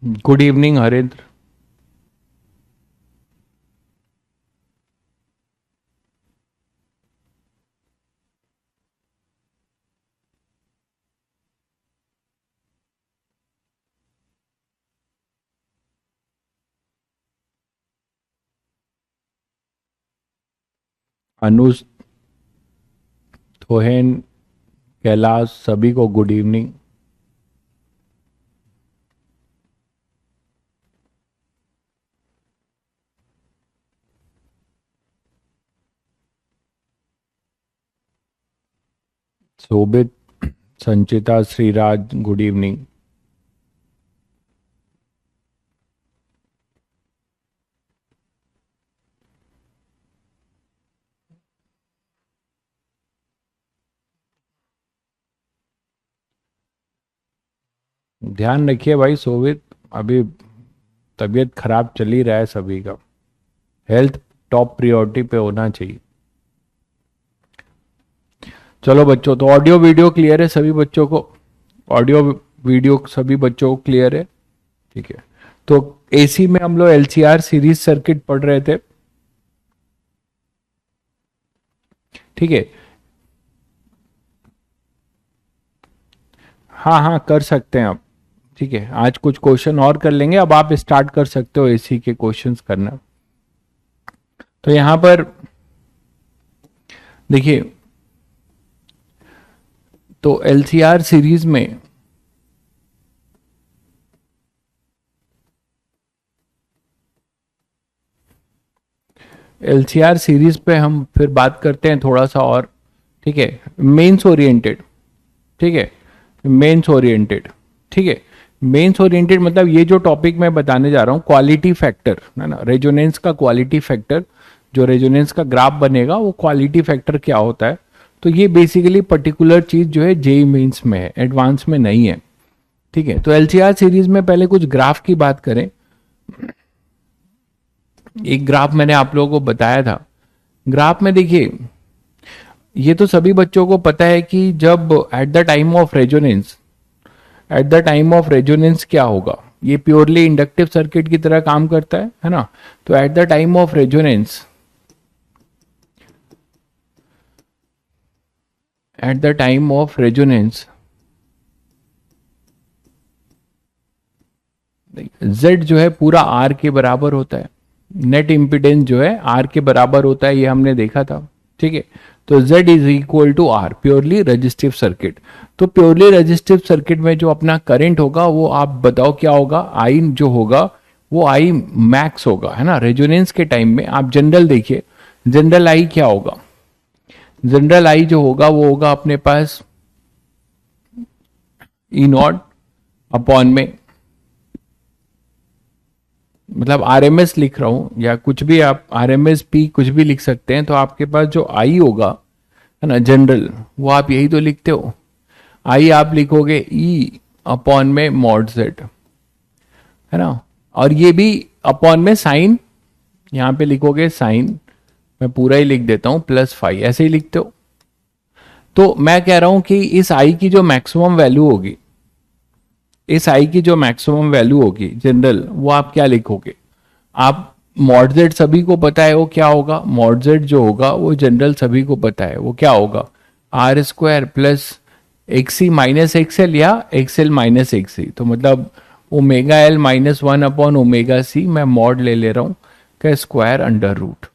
Good evening Harendra. Anuj, Thohen, Kailash, सभी को good evening. Shobhit, Sanchita, Shriraj, good evening. ध्यान रखिए भाई शोभित, अभी तबीयत खराब चल ही रहा है सभी का। हेल्थ टॉप प्रायोरिटी पे होना चाहिए। चलो बच्चों, तो ऑडियो वीडियो क्लियर है सभी बच्चों को? ऑडियो वीडियो सभी बच्चों को क्लियर है? ठीक है। तो एसी में हम लोग एलसीआर सीरीज सर्किट पढ़ रहे थे। ठीक है। हाँ हाँ, कर सकते हैं आप। ठीक है, आज कुछ क्वेश्चन और कर लेंगे। अब आप स्टार्ट कर सकते हो एसी के क्वेश्चंस करना। तो यहां पर देखिए, तो एलसीआर सीरीज में एलसीआर सीरीज पे हम फिर बात करते हैं थोड़ा सा और। ठीक है, मेंस ओरिएंटेड। ठीक है, मेंस ओरिएंटेड। ठीक है, मेंस ओरिएंटेड मतलब ये जो टॉपिक मैं बताने जा रहा हूँ, क्वालिटी फैक्टर है ना, रेजोनेंस का क्वालिटी फैक्टर। जो रेजोनेंस का ग्राफ बनेगा वो क्वालिटी फैक्टर क्या होता है। तो ये बेसिकली पर्टिकुलर चीज जो है जेई मेंस में है, एडवांस में नहीं है। ठीक है, तो एलसीआर सीरीज में पहले कुछ ग्राफ की बात करें। एक ग्राफ मैंने आप लोगों को बताया था। ग्राफ में देखिए, ये तो सभी बच्चों को पता है कि जब eight the time of resonance क्या होगा। ये प्योरली इंडक्टिव सर्किट की तरह काम करता है ना। तो eight the time of resonance, eight the time of resonance Z जो है पूरा R के बराबर होता है। नेट इम्पिडेंस जो है R के बराबर होता है, ये हमने देखा था। ठीक है, तो Z is equal to R, purely resistive circuit. तो प्योरली रजिस्टिव सर्किट में जो अपना करंट होगा वो आप बताओ क्या होगा। I जो होगा वो I मैक्स होगा, है ना। रेजोनेंस के टाइम में आप जनरल देखिए, जनरल I क्या होगा। जनरल I जो होगा वो होगा अपने पास ई नॉट अपॉन में, मतलब आरएमएस लिख रहा हूं या कुछ भी, आप आरएमएस पी कुछ भी लिख सकते हैं। तो आपके पास जो आई होगा, है ना, जनरल, वो आप यही तो लिखते हो। आई आप लिखोगे ई अपॉन में मॉड जेड, है ना। और ये भी अपॉन में साइन, यहां पे लिखोगे साइन, मैं पूरा ही लिख देता हूं, +5, ऐसे ही लिखते हो। तो मैं कह रहा हूं कि इस आई की जो मैक्सिमम वैल्यू होगी, इस आई की जो मैक्सिमम वैल्यू होगी जनरल, वो आप क्या लिखोगे। आप मॉड जेड सभी को पता है वो क्या होगा। मॉड जेड जो होगा वो जनरल सभी को पता है वो क्या होगा। R² plus XC minus XL या एक्सएल माइनस एक्सी। तो मतलब omega L -1 upon omega C, मैं मॉड ले रहा हूं का स्क्वायर अंडर रूट,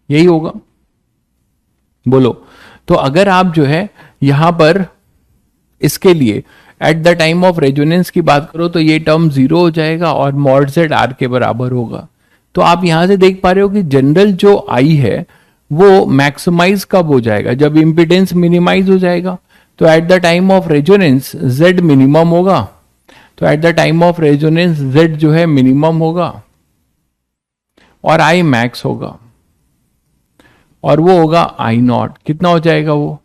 यही होगा। बोलो, तो अगर आप जो है यहां पर इसके लिए eight the time of resonance की बात करो तो ये टर्म जीरो हो जाएगा और मॉड जेड आर के बराबर होगा। तो आप यहां से देख पा रहे हो कि जनरल जो आई है वो मैक्सिमाइज कब हो जाएगा, जब इंपिडेंस मिनिमाइज हो जाएगा। तो eight the time of resonance Z minimum होगा। तो eight the time of resonance Z जो है मिनिमम होगा और आई मैक्स होगा, और वो होगा आई नॉट। कितना हो जाएगा वो,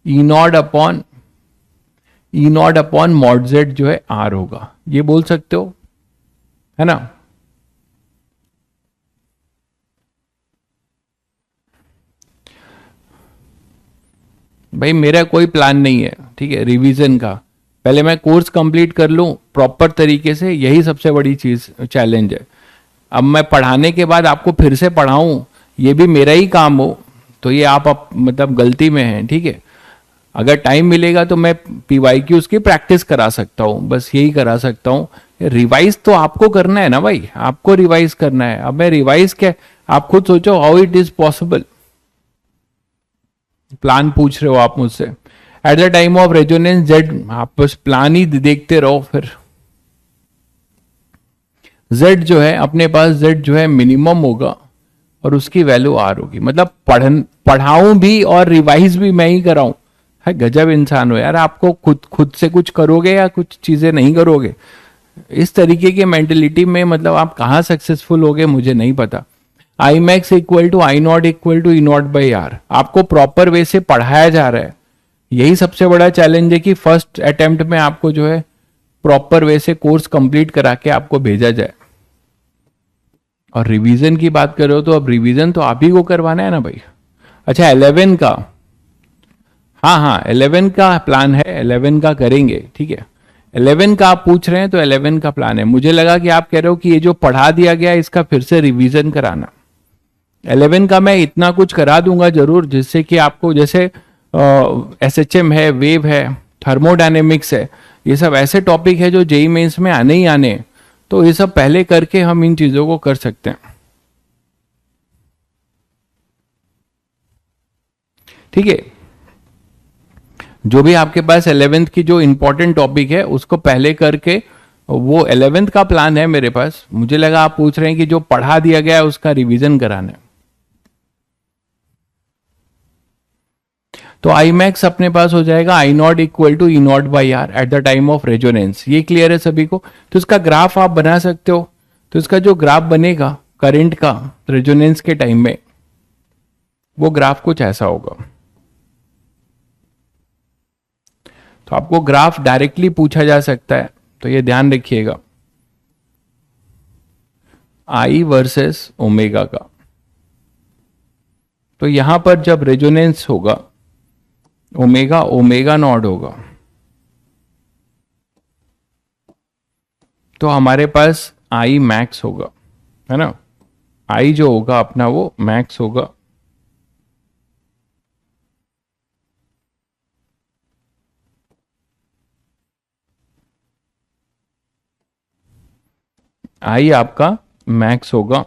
ई नॉट अपॉन मॉड जेड जो है आर होगा। ये बोल सकते हो, है ना। भाई मेरा कोई प्लान नहीं है, ठीक है, रिवीजन का। पहले मैं कोर्स कंप्लीट कर लूं प्रॉपर तरीके से, यही सबसे बड़ी चीज चैलेंज है। अब मैं पढ़ाने के बाद आपको फिर से पढ़ाऊं, ये भी मेरा ही काम हो, तो ये आप मतलब गलती में हैं, ठीक है। अगर टाइम मिलेगा तो मैं PYQs की प्रैक्टिस करा सकता हूँ, बस यही करा सकता हूँ। रिवाइज तो आपको करना है ना भाई, आपको रिवाइज करना है। अब मैं रिवाइज क्या, आप खुद सोचो how it is possible. Plan पूछ रहे हो आप मुझसे, eight the time of resonance Z, आप बस प्लान ही देखते रहो। फिर जेड जो है अपने पास, जेड जो है मिनिमम होगा और उसकी वैल्यू आर होगी। मतलब पढ़ाऊं भी और रिवाइज भी मैं ही कराऊं, है गजब इंसान हो यार। आपको खुद खुद से कुछ करोगे या कुछ चीजें नहीं करोगे, इस तरीके की मेंटेलिटी में मतलब आप कहाँ सक्सेसफुल होगे मुझे नहीं पता। I max equal to I not equal to E not by R, आपको प्रॉपर वे से पढ़ाया जा रहा है। यही सबसे बड़ा चैलेंज है कि फर्स्ट अटेम्प्ट में आपको जो है प्रॉपर वे से कोर्स कंप्लीट करा के आपको भेजा जाए। और रिवीजन की बात करो तो अब रिवीजन तो आप ही को करवाना है ना भाई। अच्छा 11 का, हाँ हाँ 11 का प्लान है, 11 का करेंगे, ठीक है। 11 का आप पूछ रहे हैं तो 11 का प्लान है। मुझे लगा कि आप कह रहे हो कि ये जो पढ़ा दिया गया इसका फिर से रिवीजन कराना। 11 का मैं इतना कुछ करा दूंगा जरूर, जिससे कि आपको जैसे SHM है, वेव है, थर्मोडायनेमिक्स है, ये सब ऐसे टॉपिक है जो जेई मेंस में आने ही आने हैं। तो ये सब पहले करके हम इन चीजों को कर सकते हैं, ठीक है। जो भी आपके पास 11th की जो इंपॉर्टेंट टॉपिक है उसको पहले करके, वो 11th का प्लान है मेरे पास। मुझे लगा आप पूछ रहे हैं कि जो पढ़ा दिया गया है उसका रिवीजन कराना है। तो आई मैक्स अपने पास हो जाएगा I not equal to E not by R at the time of resonance. ये क्लियर है सभी को। तो इसका ग्राफ आप बना सकते हो। तो इसका जो ग्राफ बनेगा करंट का रेजोनेंस के टाइम में, वो ग्राफ कुछ ऐसा होगा। तो आपको ग्राफ डायरेक्टली पूछा जा सकता है, तो ये ध्यान रखिएगा। आई वर्सेस ओमेगा का, तो यहां पर जब रेजोनेंस होगा ओमेगा ओमेगा नॉट होगा, तो हमारे पास आई मैक्स होगा, है ना। आई जो होगा अपना वो मैक्स होगा। आई आपका मैक्स होगा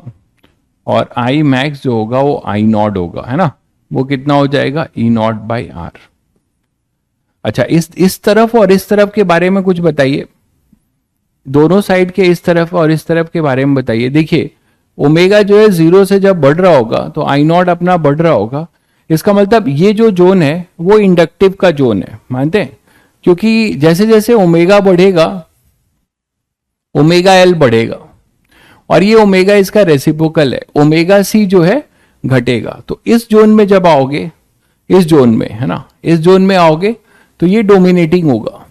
और आई मैक्स जो होगा वो आई नॉट होगा, है ना। वो कितना हो जाएगा, ई नॉट बाई आर। अच्छा इस तरफ और इस तरफ के बारे में कुछ बताइए, दोनों साइड के इस तरफ और इस तरफ के बारे में बताइए। देखिए ओमेगा जो है जीरो से जब बढ़ रहा होगा तो आई नॉट अपना बढ़ रहा होगा। इसका मतलब ये जो जोन है वो इंडक्टिव का जोन है, मानते हैं। क्योंकि जैसे जैसे ओमेगा बढ़ेगा ओमेगा एल बढ़ेगा, और ये ओमेगा इसका रेसिप्रोकल है, ओमेगा सी जो है घटेगा। तो इस जोन में जब आओगे, इस जोन में, है ना, इस जोन में आओगे तो ये डोमिनेटिंग होगा,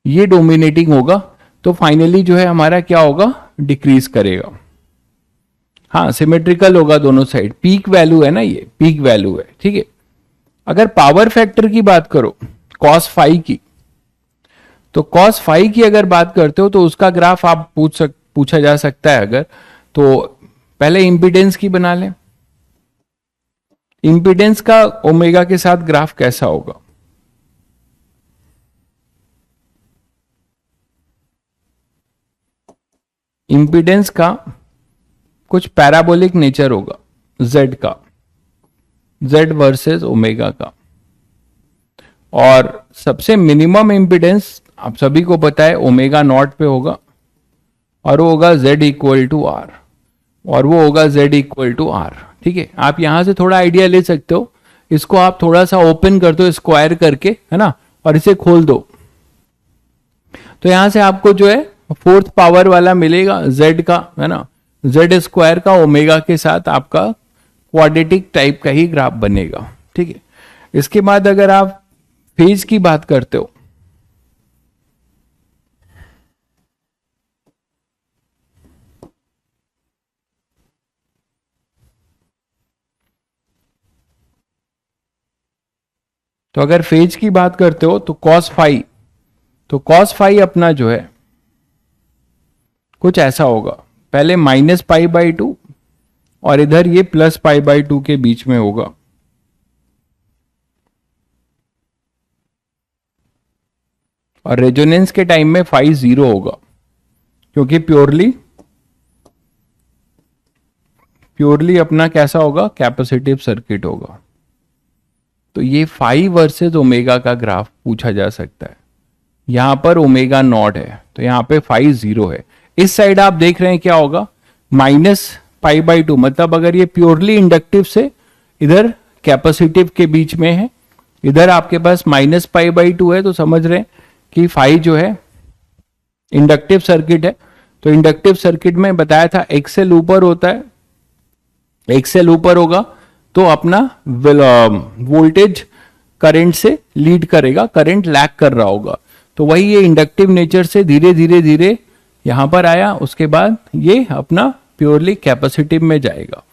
ये डोमिनेटिंग होगा। तो फाइनली जो है हमारा क्या होगा, डिक्रीज करेगा। हाँ सिमेट्रिकल होगा दोनों साइड, पीक वैल्यू है ना, ये पीक वैल्यू है, ठीक है। अगर पावर फैक्टर की बात करो कॉस फाई की, तो कॉस फाई की अगर बात करते हो तो उसका ग्राफ आप पूछा जा सकता है अगर, तो पहले इंपिडेंस की बना लें। इंपिडेंस का ओमेगा के साथ ग्राफ कैसा होगा, इंपिडेंस का कुछ पैराबोलिक नेचर होगा जेड का, जेड वर्सेस ओमेगा का। और सबसे मिनिमम इंपिडेंस आप सभी को पता है ओमेगा नॉट पे होगा, और वो होगा जेड इक्वल टू आर, और वो होगा जेड इक्वल टू आर, ठीक है। आप यहां से थोड़ा आइडिया ले सकते हो। इसको आप थोड़ा सा ओपन कर दो स्क्वायर करके, है ना, और इसे खोल दो, तो यहां से आपको जो है फोर्थ पावर वाला मिलेगा जेड का, है ना, जेड स्क्वायर का ओमेगा के साथ आपका क्वाड्रेटिक टाइप का ही ग्राफ बनेगा, ठीक है। इसके बाद अगर आप फेज की बात करते हो, तो अगर फेज की बात करते हो तो कॉस फाई तो cos फाई अपना जो है कुछ ऐसा होगा, पहले -π/2 और इधर ये +π/2 के बीच में होगा। और रेजोनेंस के टाइम में फाई 0 होगा, क्योंकि प्योरली अपना कैसा होगा, कैपेसिटिव सर्किट होगा। तो ये फाई वर्सेस ओमेगा का ग्राफ पूछा जा सकता है। यहां पर ओमेगा नॉट है तो यहां पे फाई 0 है। इस साइड आप देख रहे हैं क्या होगा, -π/2, मतलब अगर ये प्योरली इंडक्टिव से इधर कैपेसिटिव के बीच में है, इधर आपके पास -π/2 है, तो समझ रहे हैं कि फाई जो है इंडक्टिव सर्किट है। तो इंडक्टिव सर्किट में बताया था एक्सेल ऊपर होता है, एक्सेल ऊपर होगा तो अपना वोल्टेज करंट से लीड करेगा, करंट लैग कर रहा होगा। तो वही ये इंडक्टिव नेचर से धीरे धीरे धीरे यहां पर आया, उसके बाद ये अपना प्योरली कैपेसिटिव में जाएगा।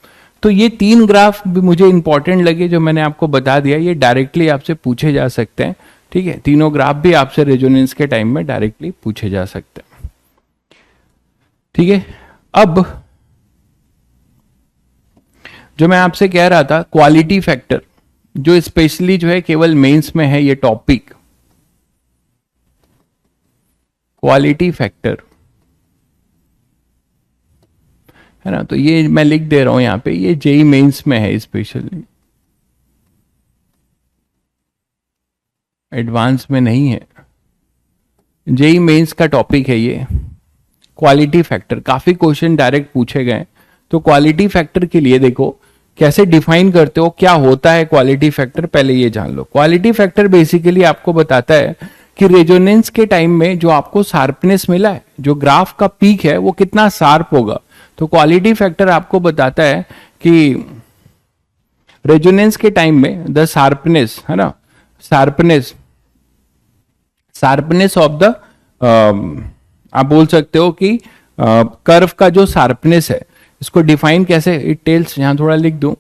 तो ये 3 ग्राफ भी मुझे इंपॉर्टेंट लगे जो मैंने आपको बता दिया, ये डायरेक्टली आपसे पूछे जा सकते हैं। ठीक है, तीनों ग्राफ भी आपसे रेजोनेंस के टाइम में डायरेक्टली पूछे जा सकते हैं। ठीक है, अब जो मैं आपसे कह रहा था क्वालिटी फैक्टर, जो स्पेशली जो है केवल मेंस में है ये टॉपिक, क्वालिटी फैक्टर है ना। तो ये मैं लिख दे रहा हूं यहां पे, ये जेई मेंस में है, स्पेशली एडवांस में नहीं है, जेई मेंस का टॉपिक है ये क्वालिटी फैक्टर। काफी क्वेश्चन डायरेक्ट पूछे गए। तो क्वालिटी फैक्टर के लिए देखो कैसे डिफाइन करते हो, क्या होता है क्वालिटी फैक्टर, पहले ये जान लो। क्वालिटी फैक्टर बेसिकली आपको बताता है कि रेजोनेंस के टाइम में जो आपको शार्पनेस मिला है, जो ग्राफ का पीक है वो कितना शार्प होगा। तो क्वालिटी फैक्टर आपको बताता है कि रेजोनेंस के टाइम में द शार्पनेस है ना, शार्पनेस ऑफ द आप बोल सकते हो कि कर्व का जो शार्पनेस है, इसको डिफाइन कैसे, इट टेल्स, यहां थोड़ा लिख दूं,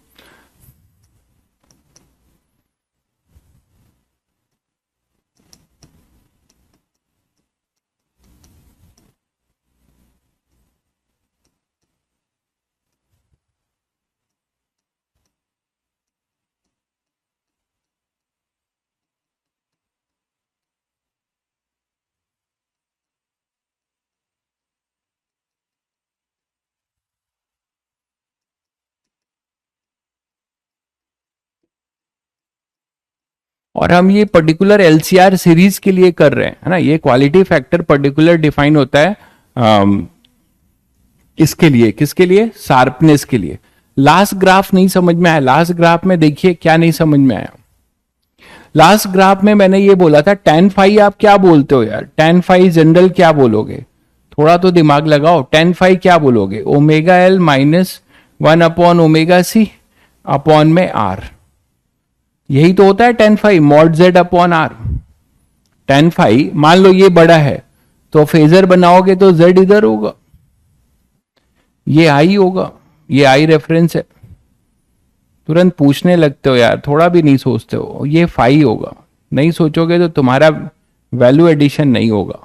और हम ये पर्टिकुलर एलसीआर सीरीज के लिए कर रहे हैं है ना। ये क्वालिटी फैक्टर पर्टिकुलर डिफाइन होता है इसके लिए, किसके लिए, शार्पनेस के लिए। लास्ट ग्राफ नहीं समझ में आया, लास्ट ग्राफ में देखिए क्या नहीं समझ में आया। लास्ट ग्राफ में मैंने ये बोला था tan फाई आप क्या बोलते हो यार, tan फाई जनरल क्या बोलोगे, थोड़ा तो दिमाग लगाओ। tan फाई क्या बोलोगे, ओमेगा एल -1/ओमेगा सी अपॉन में आर, यही तो होता है tan phi, mod z upon R. tan phi मान लो ये बड़ा है तो फेजर बनाओगे तो z इधर होगा, ये आई होगा, ये आई रेफरेंस है। तुरंत पूछने लगते हो यार, थोड़ा भी नहीं सोचते हो, ये फाई होगा। नहीं सोचोगे तो तुम्हारा वैल्यू एडिशन नहीं होगा।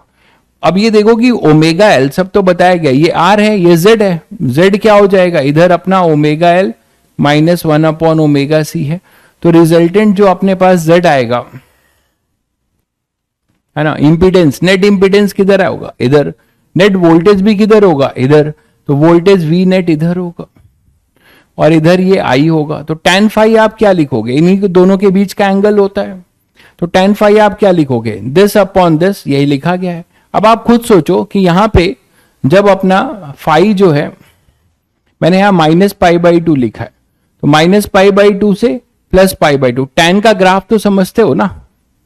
अब ये देखो कि ओमेगा एल सब तो बताया गया, ये आर है, ये जेड है, जेड क्या हो जाएगा, इधर अपना ओमेगा एल -1/ओमेगा सी है। तो रिजल्टेंट जो अपने पास जेड आएगा है ना, इंपीडेंस, नेट इंपीडेंस किधर होगा, इधर, नेट वोल्टेज भी किधर होगा, इधर, तो वोल्टेज वी नेट इधर होगा और इधर ये आई होगा। तो tan फाई आप क्या लिखोगे, इन्हीं के दोनों के बीच का एंगल होता है। तो tan फाई आप क्या लिखोगे, दिस अपॉन दिस, यही लिखा गया है। अब आप खुद सोचो कि यहां पे जब अपना फाई जो है, मैंने यहां -π/2 लिखा है, तो -π/2 से +π/2, tan का ग्राफ तो समझते हो ना,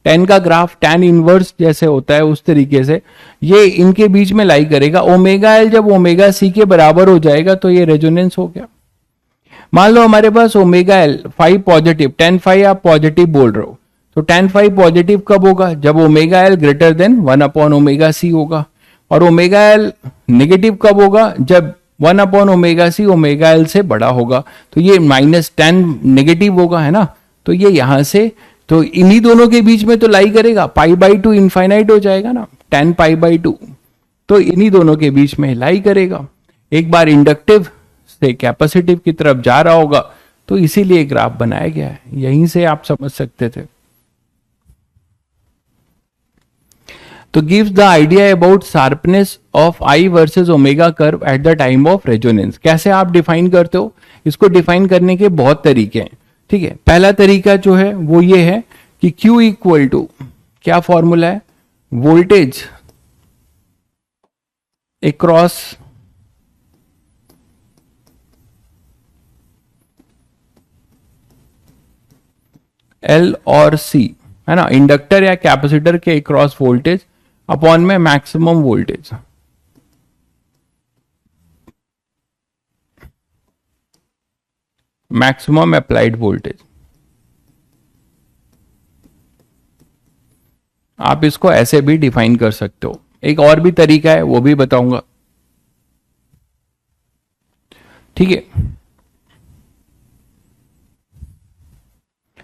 tan का ग्राफ tan इनवर्स जैसे होता है उस तरीके से ये इनके बीच में लाई करेगा। ओमेगा एल जब ओमेगा सी के बराबर हो जाएगा तो ये रेजोनेंस हो गया। मान लो हमारे पास omega L phi positive, tan phi आप पॉजिटिव बोल रहे हो, तो tan फाई पॉजिटिव कब होगा, जब ओमेगा एल ग्रेटर देन 1/ओमेगा सी होगा। और ओमेगा एल नेगेटिव कब होगा, जब 1/ओमेगा सी ओमेगा एल से बड़ा होगा। तो ये -tan नेगेटिव होगा है ना, तो ये यहां से, तो इन्हीं दोनों के बीच में तो लाई करेगा, पाई बाई टू इनफाइनाइट हो जाएगा ना, 10 पाई बाई 2, तो इन्हीं दोनों के बीच में लाई करेगा। एक बार इंडक्टिव से कैपेसिटिव की तरफ जा रहा होगा, तो इसीलिए ग्राफ बनाया गया है, यहीं से आप समझ सकते थे। तो gives the idea about sharpness of I versus omega curve at the time of resonance. कैसे आप डिफाइन करते हो इसको? डिफाइन करने के बहुत तरीके हैं, ठीक है। पहला तरीका जो है वो ये है कि Q इक्वल टू, क्या फॉर्मूला है, वोल्टेज अक्रॉस L और C, है ना, इंडक्टर या कैपेसिटर के अक्रॉस वोल्टेज अपॉन में maximum voltage, maximum applied voltage. आप इसको ऐसे भी डिफाइन कर सकते हो। एक और भी तरीका है, वो भी बताऊंगा, ठीक है।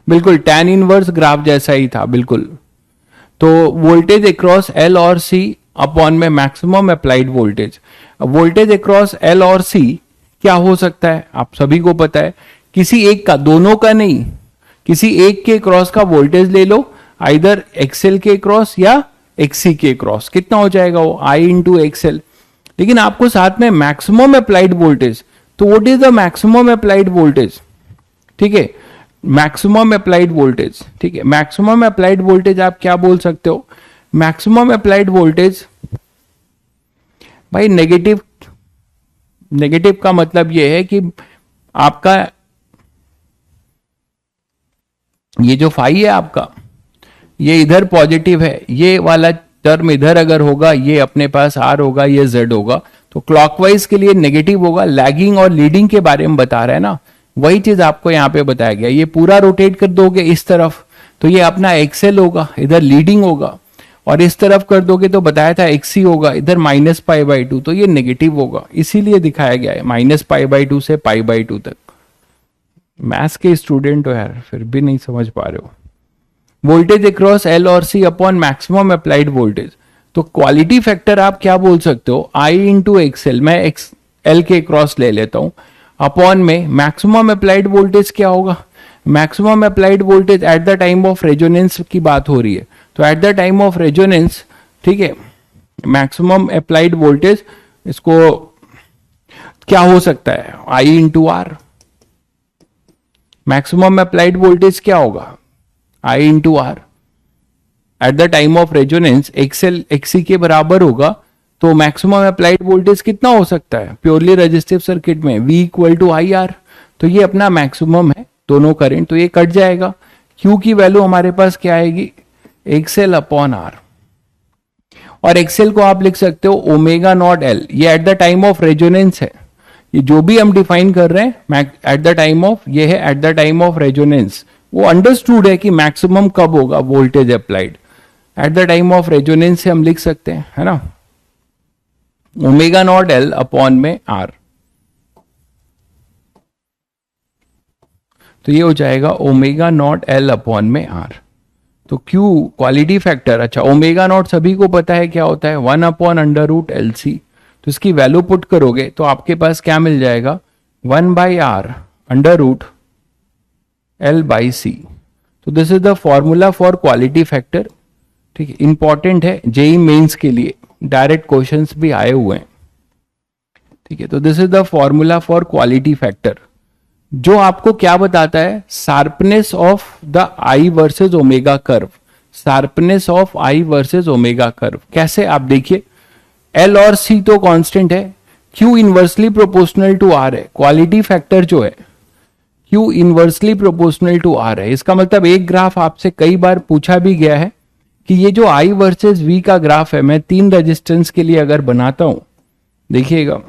बिल्कुल टैन इनवर्स ग्राफ जैसा ही था, बिल्कुल। तो वोल्टेज अक्रॉस एल और सी अपॉन में maximum applied voltage. Voltage across L और सी क्या हो सकता है, आप सभी को पता है, किसी एक का, दोनों का नहीं, किसी एक के क्रॉस का वोल्टेज ले लो, आइदर एक्सएल के क्रॉस या एक्सी के क्रॉस, कितना हो जाएगा वो, आई इंटू एक्सएल। लेकिन आपको साथ में मैक्सिमम अप्लाइड वोल्टेज, तो what is the maximum applied voltage, ठीक है, मैक्सिमम अप्लाइड वोल्टेज, ठीक है। मैक्सिमम अप्लाइड वोल्टेज आप क्या बोल सकते हो, मैक्सिमम अप्लाइड वोल्टेज भाई नेगेटिव, नेगेटिव का मतलब यह है कि आपका ये जो फाई है आपका, ये इधर पॉजिटिव है, ये वाला टर्म इधर अगर होगा, ये अपने पास आर होगा, ये जेड होगा, तो क्लॉकवाइज के लिए नेगेटिव होगा। लैगिंग और लीडिंग के बारे में बता रहा है ना, वही चीज आपको यहां पे बताया गया। ये पूरा रोटेट कर दोगे इस तरफ, तो ये अपना एक्सेल होगा, इधर लीडिंग होगा, और इस तरफ कर दोगे तो बताया था एक्सी होगा, इधर -π/2, तो ये नेगेटिव होगा, इसीलिए दिखाया गया है -π/2 से π/2 तक। मैथ्स के स्टूडेंट हो यार, फिर भी नहीं समझ पा रहे हो। वोल्टेज अक्रॉस एल और सी अपॉन मैक्सिमम अप्लाइड वोल्टेज, तो क्वालिटी फैक्टर आप क्या बोल सकते हो, आई इंटू एक्सएल, मैं एक्स एल के क्रॉस ले लेता हूं, अपॉन में मैक्सिमम अप्लाइड वोल्टेज क्या होगा, maximum applied voltage at the time of resonance की बात हो रही है, तो eight the time of resonance, ठीक है, मैक्सिमम अप्लाइड वोल्टेज, इसको क्या हो सकता है, I into R. Maximum applied voltage क्या होगा, I into R. At the time of resonance XL XC के बराबर होगा, तो मैक्सिमम अप्लाइड वोल्टेज कितना हो सकता है प्योरली रेजिस्टिव सर्किट में, V equal to I R. तो ये अपना मैक्सिमम है दोनों करंट, तो ये कट जाएगा, Q की वैल्यू हमारे पास क्या आएगी, एक्सएल अपॉन आर, और एक्सएल को आप लिख सकते हो ओमेगा नॉट एल, ये eight the time of resonance है, ये जो भी हम डिफाइन कर रहे हैं एट द टाइम ऑफ, ये है eight the time of resonance. वो अंडरस्टूड है कि मैक्सिमम कब होगा voltage applied, eight the time of resonance से हम लिख सकते हैं, है ना, ओमेगा नॉट एल अपॉन में आर। तो ये हो जाएगा ओमेगा नॉट एल अपॉन में आर। तो Q क्वालिटी फैक्टर, अच्छा ओमेगा नॉट सभी को पता है क्या होता है, 1/√LC। तो इसकी वैल्यू पुट करोगे तो आपके पास क्या मिल जाएगा, 1/R√L/C। तो this is the formula for quality factor, ठीक है, इंपॉर्टेंट है जेई मेंस के लिए, डायरेक्ट क्वेश्चंस भी आए हुए हैं, ठीक है। तो this is the formula for quality factor, जो आपको क्या बताता है, sharpness of the I versus omega curve, sharpness of I versus omega curve कैसे, आप देखिए एल और सी तो कांस्टेंट है, Q inversely proportional to R है, क्वालिटी फैक्टर जो है Q inversely proportional to R है। इसका मतलब एक ग्राफ आपसे कई बार पूछा भी गया है कि ये जो आई वर्सेस वी का ग्राफ है, मैं 3 रेजिस्टेंस के लिए अगर बनाता हूं, देखिएगा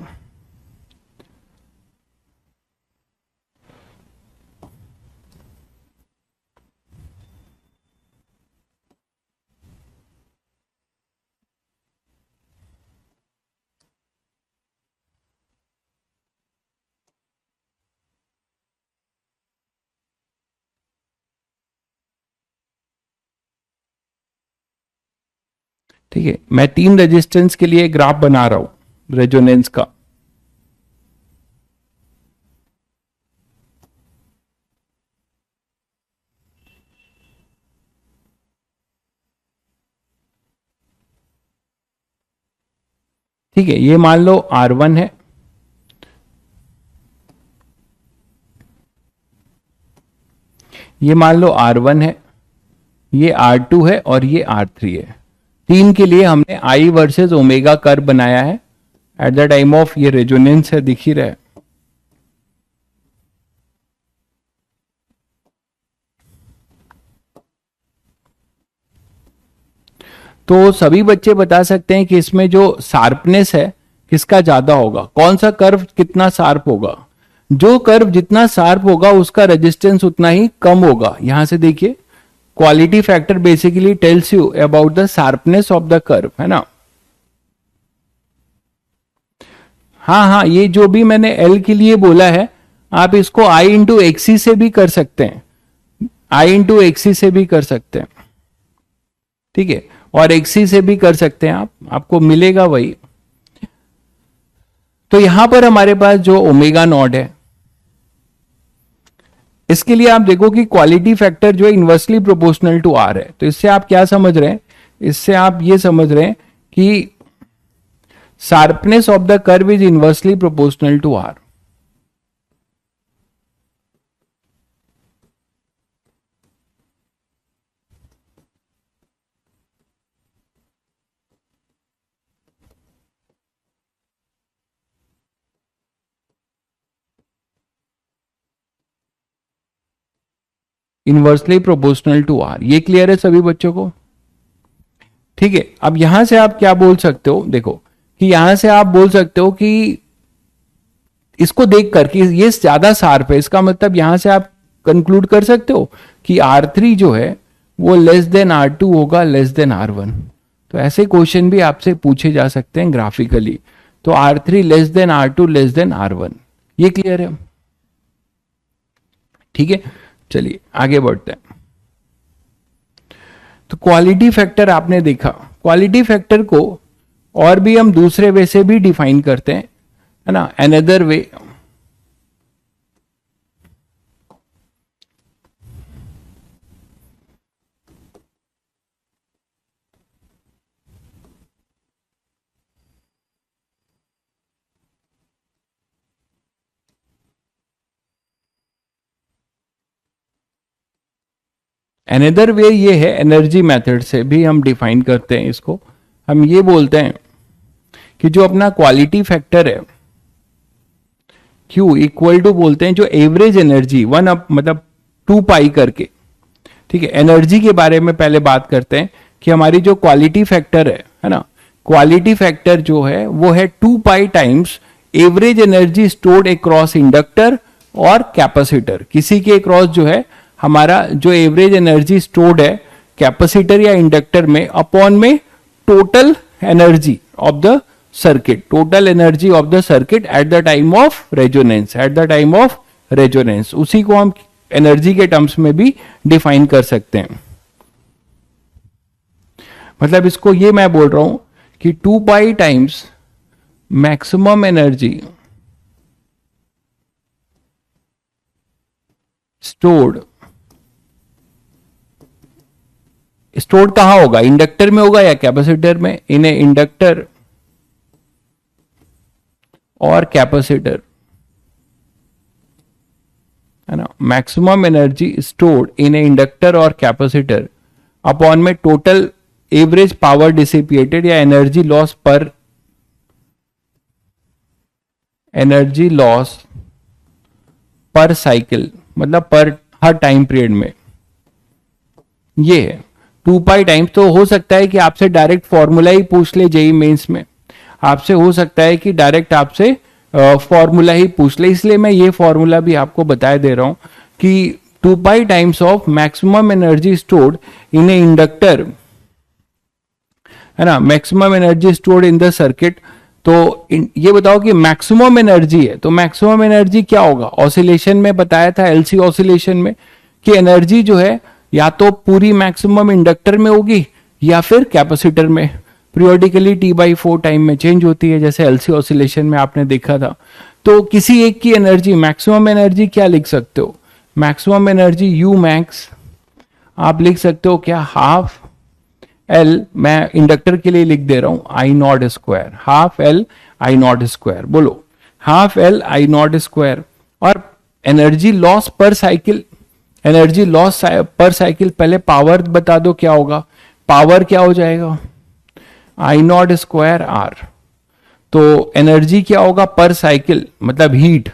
ठीक है, मैं 3 रेजिस्टेंस के लिए ग्राफ बना रहा हूं रेजोनेंस का। ठीक है, ये मान लो R1 है, ये मान लो R1 है, ये R2 है और ये R3 है। 3 के लिए हमने I वर्सेस ओमेगा कर्व बनाया है एट द टाइम ऑफ, ये रेजोनेंस है, दिख ही रहा है। तो सभी बच्चे बता सकते हैं कि इसमें जो शार्पनेस है किसका ज्यादा होगा, कौन सा कर्व कितना शार्प होगा। जो कर्व जितना शार्प होगा उसका रेजिस्टेंस उतना ही कम होगा। यहां से देखिए, quality factor basically tells you about the sharpness of the curve, है ना। हाँ हाँ, ये जो भी मैंने L के लिए बोला है, आप इसको I इंटू एक्सी से भी कर सकते हैं, I इंटू एक्सी से भी कर सकते हैं, ठीक है, और एक्सी से भी कर सकते हैं आप, आपको मिलेगा वही। तो यहां पर हमारे पास जो ओमेगा नॉट है, इसके लिए आप देखो कि क्वालिटी फैक्टर जो है इनवर्सली प्रोपोर्शनल टू आर है। तो इससे आप क्या समझ रहे हैं, इससे आप ये समझ रहे हैं कि sharpness of the curve is inversely proportional to R. Inversely proportional to R, ये क्लियर है सभी बच्चों को। ठीक है, अब यहां से आप क्या बोल सकते हो, देखो कि यहां से आप बोल सकते हो कि इसको देख कर कि ये ज्यादा शार्प है, इसका मतलब यहां से आप कंक्लूड कर सकते हो कि R3 जो है वो लेस देन R2 होगा, लेस देन R1। तो ऐसे क्वेश्चन भी आपसे पूछे जा सकते हैं ग्राफिकली। तो R3 less than R2 less than R1, ये क्लियर है। ठीक है, चलिए आगे बढ़ते हैं। तो क्वालिटी फैक्टर आपने देखा, क्वालिटी फैक्टर को और भी हम दूसरे वे से भी डिफाइन करते हैं, है ना, अनदर वे। अनदर वे ये है, एनर्जी मेथड से भी हम डिफाइन करते हैं इसको। हम ये बोलते हैं कि जो अपना क्वालिटी फैक्टर है Q इक्वल टू बोलते हैं जो एवरेज एनर्जी वन अप मतलब 2 पाई करके। ठीक है, एनर्जी के बारे में पहले बात करते हैं कि हमारी जो क्वालिटी फैक्टर है ना, क्वालिटी फैक्टर जो है वो है 2 pi times average energy stored across inductor और कैपेसिटर। किसी के अक्रॉस जो है हमारा जो एवरेज एनर्जी स्टोर्ड है कैपेसिटर या इंडक्टर में अपॉन में total energy of the circuit, total energy of the circuit eight the time of resonance, eight the time of resonance. उसी को हम एनर्जी के टर्म्स में भी डिफाइन कर सकते हैं। मतलब इसको ये मैं बोल रहा हूं कि 2 pi times maximum energy stored कहां होगा, इंडक्टर में होगा या कैपेसिटर में, इन्हें इंडक्टर और कैपेसिटर, है ना, maximum energy stored in A inductor और कैपेसिटर अपॉन में टोटल एवरेज पावर डिसिपिएटेड या एनर्जी लॉस पर साइकिल, मतलब पर हर टाइम पीरियड में। ये है 2 पाई टाइम्स। तो हो सकता है कि आपसे डायरेक्ट फॉर्मूला ही पूछ ले जेईई मेंस में, आपसे हो सकता है कि डायरेक्ट आपसे फॉर्मूला ही पूछ ले, इसलिए मैं ये फॉर्मूला भी आपको बता दे रहा हूं कि 2 pi times of maximum energy stored in A inductor, है ना, maximum energy stored in the circuit. तो ये बताओ कि मैक्सिमम एनर्जी है, तो मैक्सिमम एनर्जी क्या होगा, ऑसिलेशन में बताया था, एलसी ऑसिलेशन में, कि एनर्जी जो है या तो पूरी मैक्सिमम इंडक्टर में होगी या फिर कैपेसिटर में। पीरियोडिकली T/4 टाइम में चेंज होती है, जैसे एलसी ऑसिलेशन में आपने देखा था। तो किसी एक की एनर्जी, मैक्सिमम एनर्जी क्या लिख सकते हो? मैक्सिमम एनर्जी यू मैक्स आप लिख सकते हो क्या? हाफ एल, मैं इंडक्टर के लिए लिख दे रहा हूं, I not square, half L I not square. बोलो, half L I not square. और energy loss per cycle, energy loss per cycle, पहले पावर बता दो क्या होगा? पावर क्या हो जाएगा? I not square R. तो एनर्जी क्या होगा पर साइकिल, मतलब हीट,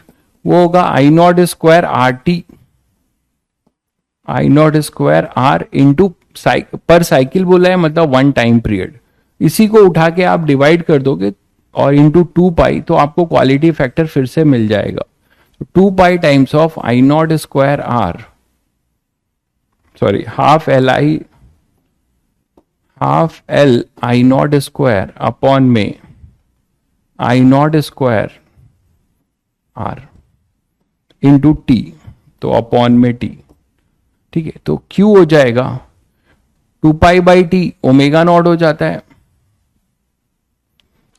वो होगा I not square R T, I not square R into per cycle बोला है, मतलब वन टाइम पीरियड। इसी को उठा के आप डिवाइड कर दोगे और इंटू 2 पाई, तो आपको क्वालिटी फैक्टर फिर से मिल जाएगा। 2 pi times of I not square R, sorry half L I not square upon में I not square R into T, तो अपॉन में टी। ठीक है, तो Q हो जाएगा 2 पाई/T, ओमेगा नॉट हो जाता है।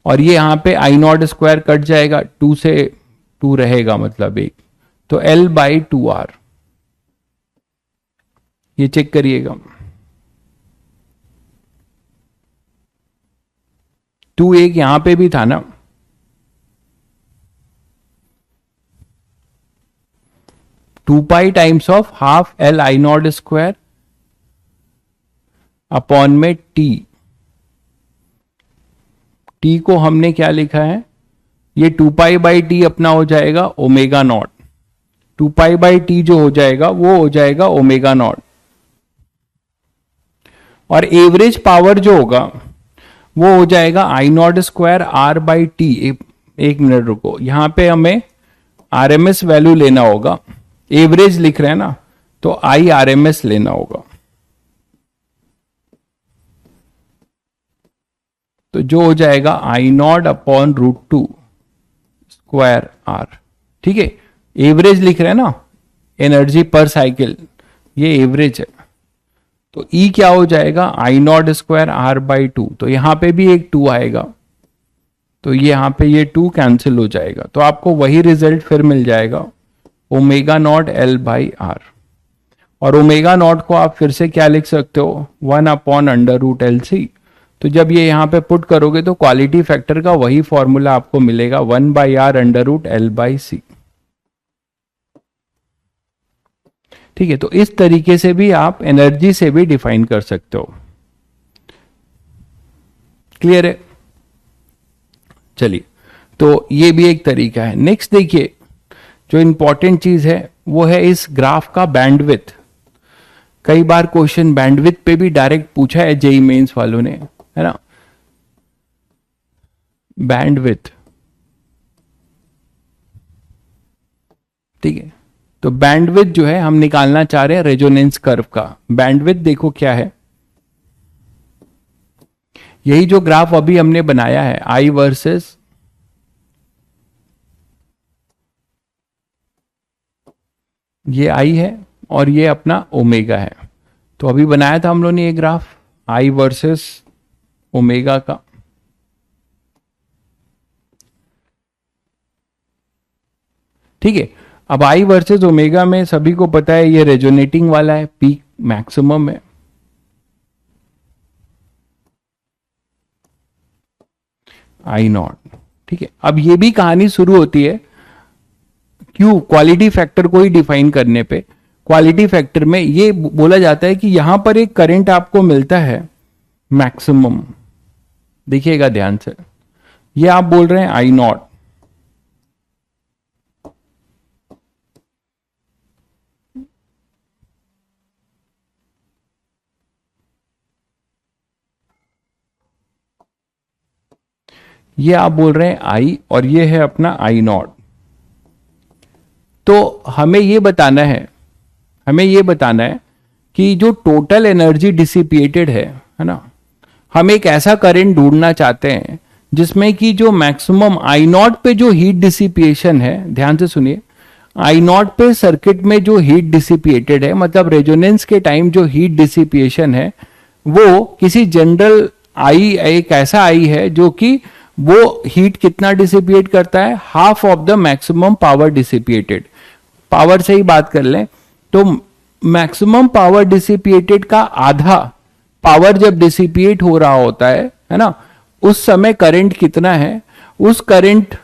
और ये यहां पे आई नॉट स्क्वायर कट जाएगा, 2 से 2 रहेगा, मतलब 1, तो L/2R। ये चेक करिएगा, 2 1 यहां पे भी था ना, two pi times of half L I not square upon में टी। टी को हमने क्या लिखा है? ये 2 पाई/T अपना हो जाएगा ओमेगा नॉट, 2 पाई/T जो हो जाएगा वो हो जाएगा ओमेगा नॉट। और एवरेज पावर जो होगा वो हो जाएगा आई नॉट स्क्वायर R/T। एक मिनट रुको, यहां पे हमें RMS वैल्यू लेना होगा, एवरेज लिख रहे हैं ना, तो IRMS लेना होगा। तो जो हो जाएगा I not upon √2 square R। ठीक है, एवरेज लिख रहे हैं ना, एनर्जी पर साइकिल, ये एवरेज है। तो E क्या हो जाएगा? I not square R/2। तो यहां पे भी एक 2 आएगा, तो यहां पे ये 2 कैंसिल हो जाएगा, तो आपको वही रिजल्ट फिर मिल जाएगा, ओमेगा नॉट L/R। और ओमेगा नॉट को आप फिर से क्या लिख सकते हो? 1/√LC। तो जब ये यहां पे पुट करोगे तो क्वालिटी फैक्टर का वही फॉर्मूला आपको मिलेगा, 1/R√L/C। ठीक है, तो इस तरीके से भी आप एनर्जी से भी डिफाइन कर सकते हो। क्लियर है? चलिए, तो ये भी एक तरीका है। नेक्स्ट देखिए, जो इंपॉर्टेंट चीज है वो है इस ग्राफ का बैंडविड्थ। कई बार क्वेश्चन बैंडविड्थ पे भी डायरेक्ट पूछा है जेई मेंस वालों ने, है ना? बैंडविड्थ, ठीक है। तो बैंडविड्थ जो है हम निकालना चाह रहे हैं रेजोनेंस कर्व का। बैंडविड्थ देखो क्या है, यही जो ग्राफ अभी हमने बनाया है, आई वर्सेस ये आई है और ये अपना ओमेगा है। तो अभी बनाया था हम लोगों ने ये ग्राफ आई वर्सेस ओमेगा का। ठीक है, अब आई वर्सेस ओमेगा में सभी को पता है ये रेजोनेटिंग वाला है, पीक मैक्सिमम है। आई नॉट, ठीक है। अब ये भी कहानी शुरू होती है क्यों? क्वालिटी फैक्टर को ही डिफाइन करने पे। क्वालिटी फैक्टर में ये बोला जाता है कि यहां पर एक करंट आपको मिलता है मैक्सिमम, देखिएगा ध्यान से, ये आप बोल रहे हैं आई नॉट, ये आप बोल रहे हैं आई, और ये है अपना आई नॉट। तो हमें ये बताना है कि जो टोटल एनर्जी डिसिपिएटेड है ना, हम एक ऐसा करंट ढूंढना चाहते हैं जिसमें कि जो मैक्सिमम आई नॉट पे जो हीट डिसिपिएशन है, ध्यान से सुनिए, आई नॉट पे सर्किट में जो हीट डिसिपिएटेड है, मतलब रेजोनेंस के टाइम जो हीट डिसिपिएशन है, वो किसी जनरल आई एक ऐसा आई है जो कि वो हीट कितना डिसिपिएट करता है, half of the maximum power dissipated. Power से ही बात कर लें तो मैक्सिमम पावर डिसिपिएटेड का आधा पावर जब डिसिपिएट हो रहा होता है ना, उस समय करंट कितना है, उस करंट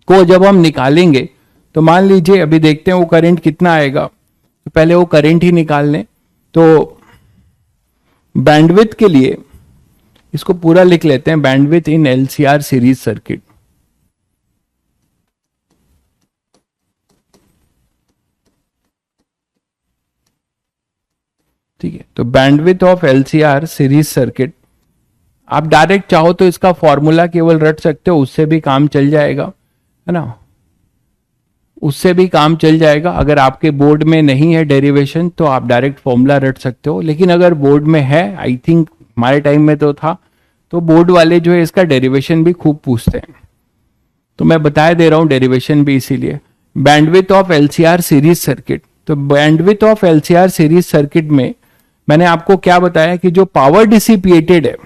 को जब हम निकालेंगे तो मान लीजिए अभी देखते हैं वो करंट कितना आएगा, तो पहले वो करंट ही निकाल लें। तो बैंडविड्थ के लिए इसको पूरा लिख लेते हैं, बैंडविड्थ इन एलसीआर सीरीज सर्किट। ठीक है, तो bandwidth of LCR series circuit, आप डायरेक्ट चाहो तो इसका फॉर्मूला केवल रट सकते हो, उससे भी काम चल जाएगा, है ना, उससे भी काम चल जाएगा। अगर आपके बोर्ड में नहीं है डेरिवेशन तो आप डायरेक्ट फॉर्मूला रट सकते हो, लेकिन अगर बोर्ड में है, आई थिंक हमारे टाइम में तो था, तो बोर्ड वाले जो है इसका डेरिवेशन भी खूब पूछते हैं, तो मैं बता दे रहा हूं डेरिवेशन भी इसीलिए। Bandwidth of LCR series circuit, तो bandwidth of LCR series circuit में मैंने आपको क्या बताया कि जो पावर डिसिपिएटेड है,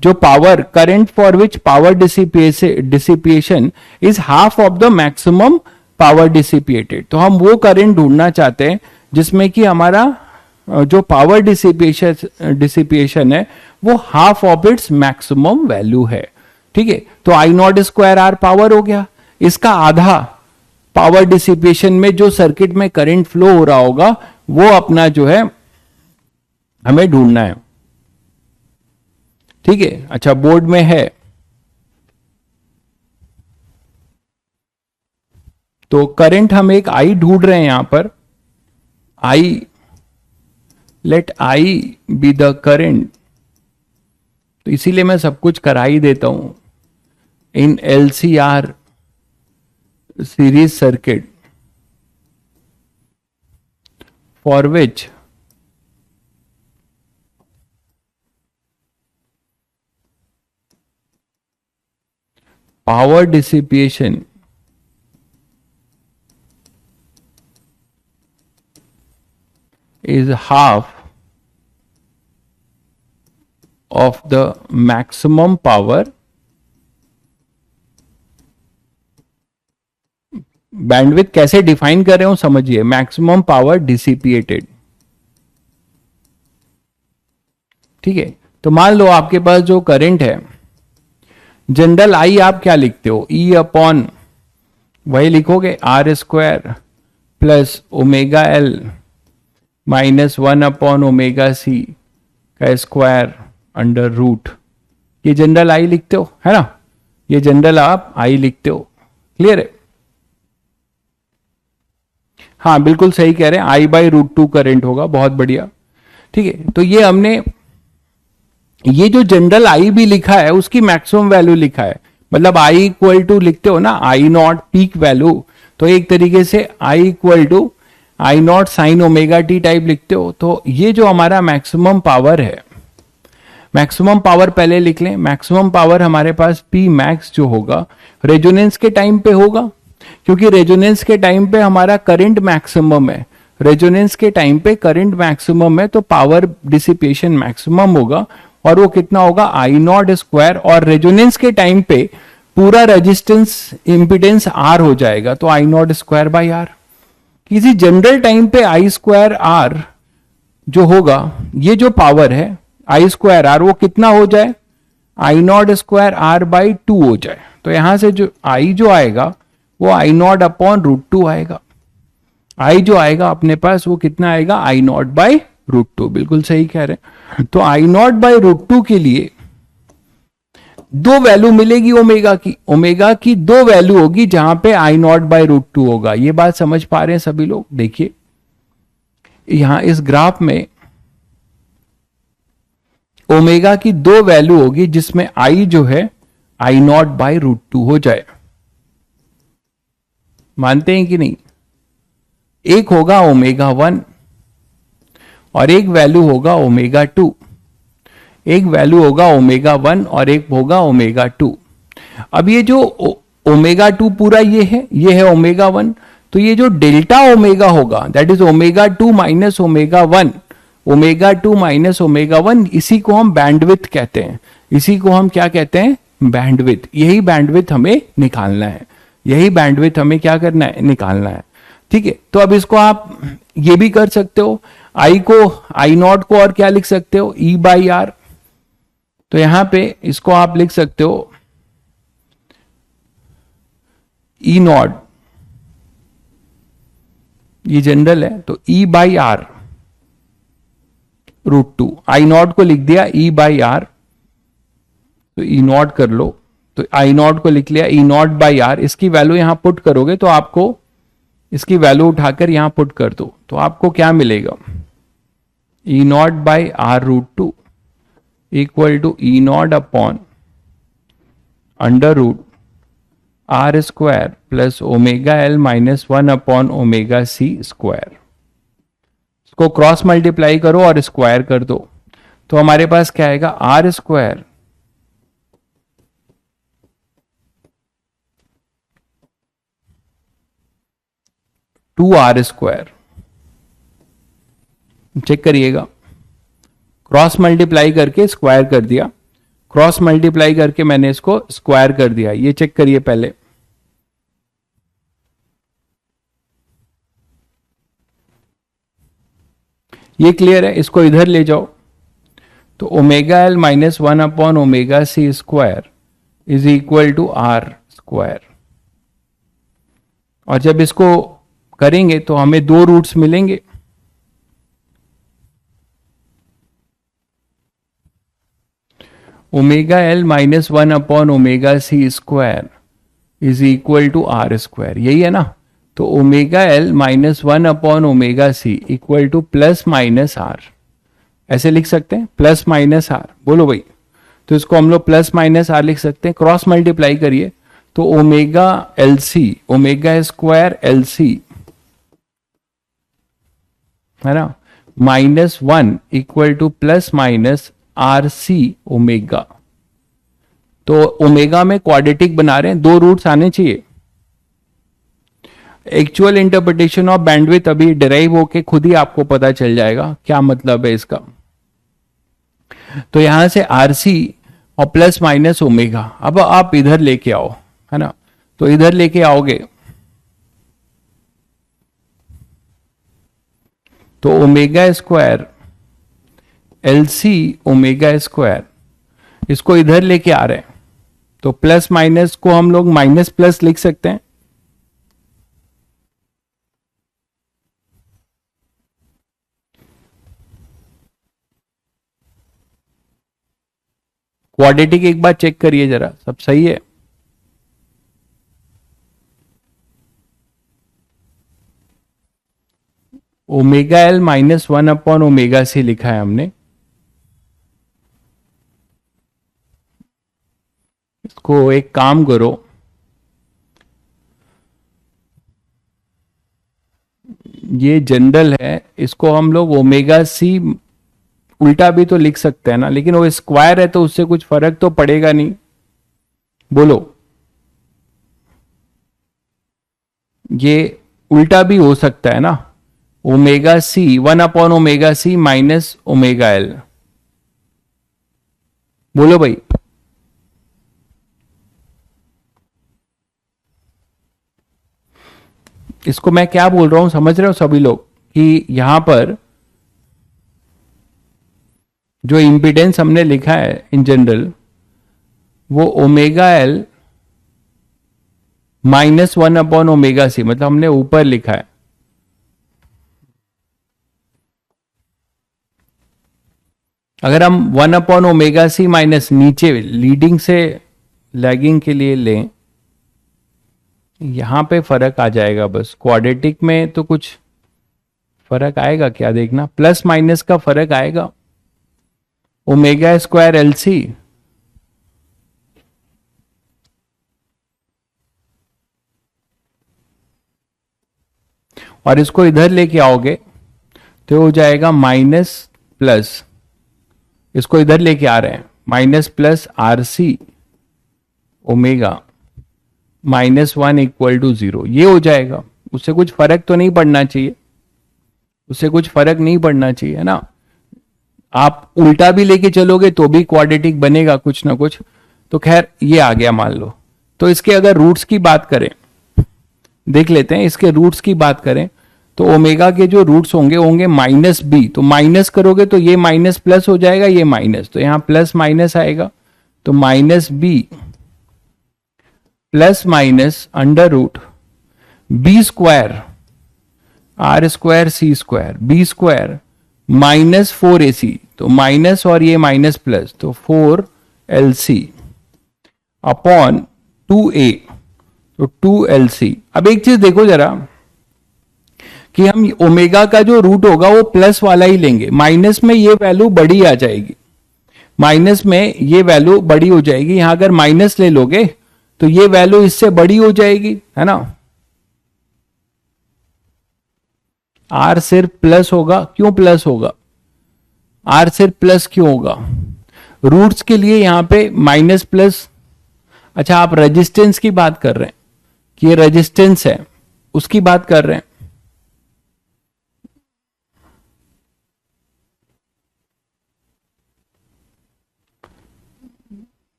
जो power current for which power dissipation is half of the maximum power dissipated, तो हम वो करंट ढूंढना चाहते हैं जिसमें कि हमारा जो पावर डिसिपिएशन है वो half of its maximum value है। ठीक है, तो आई नॉट स्क्वायर आर पावर हो गया, इसका आधा पावर डिसिपिएशन में जो सर्किट में करंट फ्लो हो रहा होगा वो अपना जो है हमें ढूंढना है। ठीक है, अच्छा बोर्ड में है, तो करंट हम एक आई ढूंढ रहे हैं यहां पर, I, let I be the current, तो इसीलिए मैं सब कुछ करा ही देता हूं। In LCR series circuit for which power dissipation is half of the maximum power, bandwidth कैसे डिफाइन कर रहे हो समझिए, मैक्सिमम पावर डिसिपिएटेड। ठीक है, तो मान लो आपके पास जो करंट है, जनरल आई आप क्या लिखते हो, ई अपॉन वही लिखोगे R square plus omega L minus 1 upon omega C का स्क्वायर अंडर रूट, ये जनरल आई लिखते हो, है ना, ये जनरल आप आई लिखते हो। क्लियर है? हाँ बिल्कुल सही कह रहे हैं, आई बाई रूट 2 करेंट होगा, बहुत बढ़िया। ठीक है, तो ये हमने ये जो जनरल आई भी लिखा है उसकी मैक्सिमम वैल्यू लिखा है, मतलब आई इक्वल टू लिखते हो ना आई नॉट पीक वैल्यू, तो एक तरीके से I equal to I nought sine omega T type लिखते हो। तो ये जो हमारा मैक्सिमम पावर है, मैक्सिमम पावर पहले लिख लें, मैक्सिमम पावर हमारे पास पी मैक्स जो होगा रेजोनेंस के टाइम पे होगा, क्योंकि रेजोनेंस के टाइम पे हमारा करंट मैक्सिमम है, रेजोनेंस के टाइम पे करंट मैक्सिमम है, तो पावर डिसिपेशन मैक्सिमम होगा, और वो कितना होगा आई नॉट स्क्वायर, और रेजोनेंस के टाइम पे पूरा रेजिस्टेंस इंपिडेंस आर हो जाएगा, तो आई नॉट स्क्वायर बाई आर। किसी जनरल टाइम पे आई स्क्वायर आर जो होगा, ये जो पावर है आई स्क्वायर आर, वो कितना हो जाए, आई नॉट स्क्वायर आर बाई 2 हो जाए, तो यहां से जो आई जो आएगा वो आई नॉट अपॉन रूट 2 आएगा, आई जो आएगा अपने पास वो कितना आएगा आई नॉट बाई रूट 2, बिल्कुल सही कह रहे हैं। तो आई नॉट बाई रूट 2 के लिए दो वैल्यू मिलेगी ओमेगा की दो वैल्यू होगी जहां पे आई नॉट बाई रूट 2 होगा। ये बात समझ पा रहे हैं सभी लोग? देखिए यहां इस ग्राफ में ओमेगा की दो वैल्यू होगी जिसमें आई जो है आई नॉट बाई रूट 2 हो जाए, मानते हैं कि नहीं? एक होगा ओमेगा 1 और एक वैल्यू होगा ओमेगा 2, एक वैल्यू होगा ओमेगा 1 और एक होगा ओमेगा 2। अब ये जो ओमेगा 2 पूरा ये है ओमेगा 1, तो ये जो डेल्टा ओमेगा होगा that is omega 2 minus omega 1, omega 2 minus omega 1, इसी को हम बैंडविथ कहते हैं। इसी को हम क्या कहते हैं? बैंडविथ। यही बैंडविथ हमें निकालना है, यही बैंडविथ हमें क्या करना है? निकालना है। ठीक है, तो अब इसको आप ये भी कर सकते हो, आई को, आई नॉट को और क्या लिख सकते हो? ई बाई आर। तो यहां पे इसको आप लिख सकते हो ई नॉट, ये जनरल है, तो ई बाई आर √2। आई नॉट को लिख दिया ई बाई आर, तो ई नॉट कर लो, तो आई नॉट को लिख लिया ई नॉट बाई आर। इसकी वैल्यू यहां पुट करोगे तो आपको, इसकी वैल्यू उठाकर यहां पुट कर दो तो आपको क्या मिलेगा? E not by R √2 equal to E nought upon under root R square plus omega L minus 1 upon omega C square. इसको क्रॉस मल्टीप्लाई करो और स्क्वायर कर दो, तो हमारे पास क्या आएगा? R square to R square. Check करिएगा, क्रॉस मल्टीप्लाई करके स्क्वायर कर दिया, क्रॉस मल्टीप्लाई करके मैंने इसको स्क्वायर कर दिया। ये चेक करिए पहले, ये क्लियर है? इसको इधर ले जाओ, तो omega L minus 1 upon omega C square is equal to R square. और जब इसको करेंगे तो हमें दो रूट्स मिलेंगे, omega L minus 1 upon omega C square is equal to R square, यही है ना? तो omega L minus 1 upon omega C equal to plus minus R, ऐसे लिख सकते हैं, प्लस माइनस आर। बोलो भाई, तो इसको हम लोग प्लस माइनस आर लिख सकते हैं। क्रॉस मल्टीप्लाई करिए तो omega L C, omega square L C है ना, -1 equal to plus minus R C omega. तो ओमेगा में क्वाड्रेटिक बना रहे हैं, दो रूट्स आने चाहिए। एक्चुअल इंटरप्रिटेशन ऑफ बैंडविथ अभी डिराइव होके खुद ही आपको पता चल जाएगा क्या मतलब है इसका। तो यहां से आरसी और प्लस माइनस ओमेगा, अब आप इधर लेके आओ, है ना? तो इधर लेके आओगे तो omega square L C omega square, इसको इधर लेके आ रहे हैं तो प्लस माइनस को हम लोग माइनस प्लस लिख सकते हैं। क्वाड्रेटिक एक बार चेक करिए जरा, सब सही है? Omega L minus 1 upon omega C लिखा है हमने, इसको एक काम करो, ये जनरल है, इसको हम लोग ओमेगा सी उल्टा भी तो लिख सकते हैं ना, लेकिन वो स्क्वायर है तो उससे कुछ फर्क तो पड़ेगा नहीं। बोलो, ये उल्टा भी हो सकता है ना, omega C 1 upon omega C minus omega L. बोलो भाई, इसको मैं क्या बोल रहा हूं समझ रहे हो सभी लोग? कि यहां पर जो इंपिडेंस हमने लिखा है इन जनरल, वो omega L -1 upon omega C, मतलब हमने ऊपर लिखा है। अगर हम 1 अपॉन ओमेगा सी माइनस नीचे लीडिंग से लैगिंग के लिए लें, यहां पे फर्क आ जाएगा बस। क्वाड्रेटिक में तो कुछ फर्क आएगा क्या? देखना, प्लस माइनस का फर्क आएगा। ओमेगा स्क्वायर एल सी और इसको इधर लेके आओगे तो हो जाएगा माइनस प्लस, इसको इधर लेके आ रहे हैं, minus plus R C omega -1 equal to 0, ये हो जाएगा। उससे कुछ फर्क तो नहीं पड़ना चाहिए, उससे कुछ फर्क नहीं पड़ना चाहिए, है ना? आप उल्टा भी लेके चलोगे तो भी क्वाड्रेटिक बनेगा कुछ ना कुछ। तो खैर ये आ गया मान लो। तो इसके अगर रूट्स की बात करें, देख लेते हैं इसके रूट्स की बात करें, तो ओमेगा के जो रूट्स होंगे होंगे माइनस बी। तो माइनस करोगे तो ये माइनस प्लस हो जाएगा, ये माइनस, तो यहां प्लस माइनस आएगा। तो minus B plus minus under root B square R square C square B square minus 4ac। तो माइनस और ये माइनस प्लस, तो 4lc अपॉन 2a, तो 2lc। अब एक चीज देखो जरा कि हम ओमेगा का जो रूट होगा वो प्लस वाला ही लेंगे, माइनस में ये वैल्यू बड़ी आ जाएगी, माइनस में ये वैल्यू बड़ी हो जाएगी। यहां अगर माइनस ले लोगे तो ये वैल्यू इससे बड़ी हो जाएगी, है ना। आर सिर्फ प्लस होगा, क्यों प्लस होगा, आर सिर्फ प्लस क्यों होगा, रूट्स के लिए यहां पे माइनस प्लस। अच्छा आप रेजिस्टेंस की बात कर रहे हैं कि ये रेजिस्टेंस है, उसकी बात कर रहे हैं।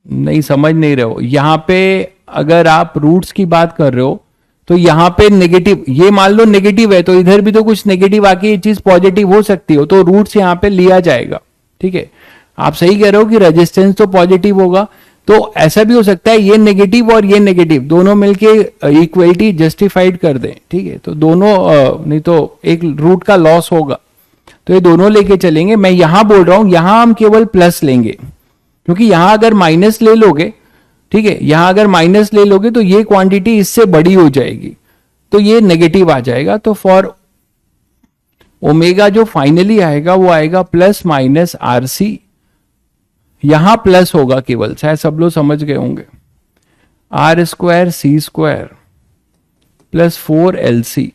नहीं समझ नहीं रहे हो, यहां पे अगर आप रूट्स की बात कर रहे हो तो यहां पे नेगेटिव, ये मान लो नेगेटिव है तो इधर भी तो कुछ नेगेटिव आके ये चीज पॉजिटिव हो सकती हो, तो रूट्स यहां पे लिया जाएगा। ठीक है, आप सही कह रहे हो कि रेजिस्टेंस तो पॉजिटिव होगा, तो ऐसा भी हो सकता है ये नेगेटिव और ये नेगेटिव दोनों मिलके इक्वलिटी जस्टिफाइड कर दें। ठीक है, तो दोनों नहीं तो एक रूट का लॉस होगा, तो ये दोनों लेके चलेंगे। मैं यहां बोल रहा हूं यहां हम केवल प्लस लेंगे, क्योंकि यहां अगर माइनस ले लोगे, ठीक है, यहां अगर माइनस ले लोगे तो ये क्वांटिटी इससे बड़ी हो जाएगी, तो ये नेगेटिव आ जाएगा। तो फॉर ओमेगा जो फाइनली आएगा वो आएगा प्लस माइनस आरसी, यहां प्लस होगा केवल, शायद सब लोग समझ गए होंगे, R square C square plus 4lc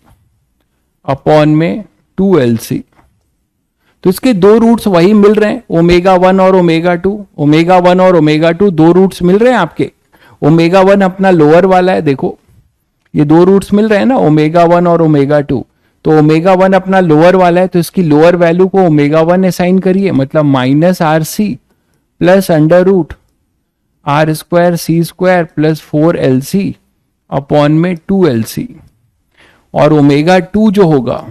upon में 2lc। तो इसके दो रूट्स वही मिल रहे हैं, ओमेगा 1 और ओमेगा 2, ओमेगा 1 और ओमेगा 2 दो रूट्स मिल रहे हैं आपके। ओमेगा 1 अपना लोअर वाला है, देखो ये दो रूट्स मिल रहे हैं ना, ओमेगा 1 और ओमेगा 2। तो ओमेगा 1 अपना लोअर वाला है, तो इसकी लोअर वैल्यू को ओमेगा 1 असाइन करिए, मतलब minus R C plus under root R square C square plus 4lc upon में 2lc। और ओमेगा 2 जो होगा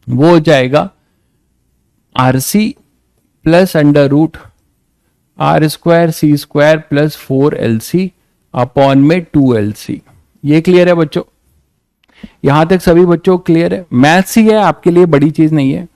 वो हो जाएगा R C plus under root R square C square plus 4lc upon में 2lc। ये क्लियर है बच्चों, यहां तक सभी बच्चों क्लियर है। मैथ्स ही है, आपके लिए बड़ी चीज नहीं है,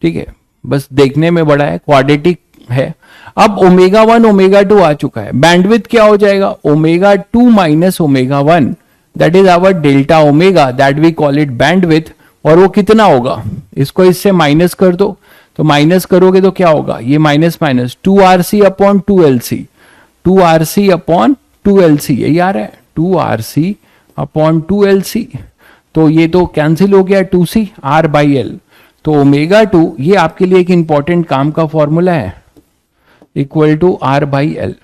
ठीक है, बस देखने में बड़ा है, क्वाड्रेटिक है। अब ओमेगा 1 ओमेगा 2 आ चुका है, बैंडविड्थ क्या हो जाएगा, omega 2 minus omega 1, that is our delta omega, that we call it bandwidth. और वो कितना होगा, इसको इससे माइनस कर दो, तो माइनस करोगे तो क्या होगा, ये minus minus 2rc upon 2lc, 2rc upon 2lc, यही आ रहा है 2rc अपॉन 2lc। तो ये तो कैंसिल हो गया 2c r बाई एल। तो ओमेगा 2 ये आपके लिए एक इंपॉर्टेंट काम का फॉर्मूला है, equal to r by L.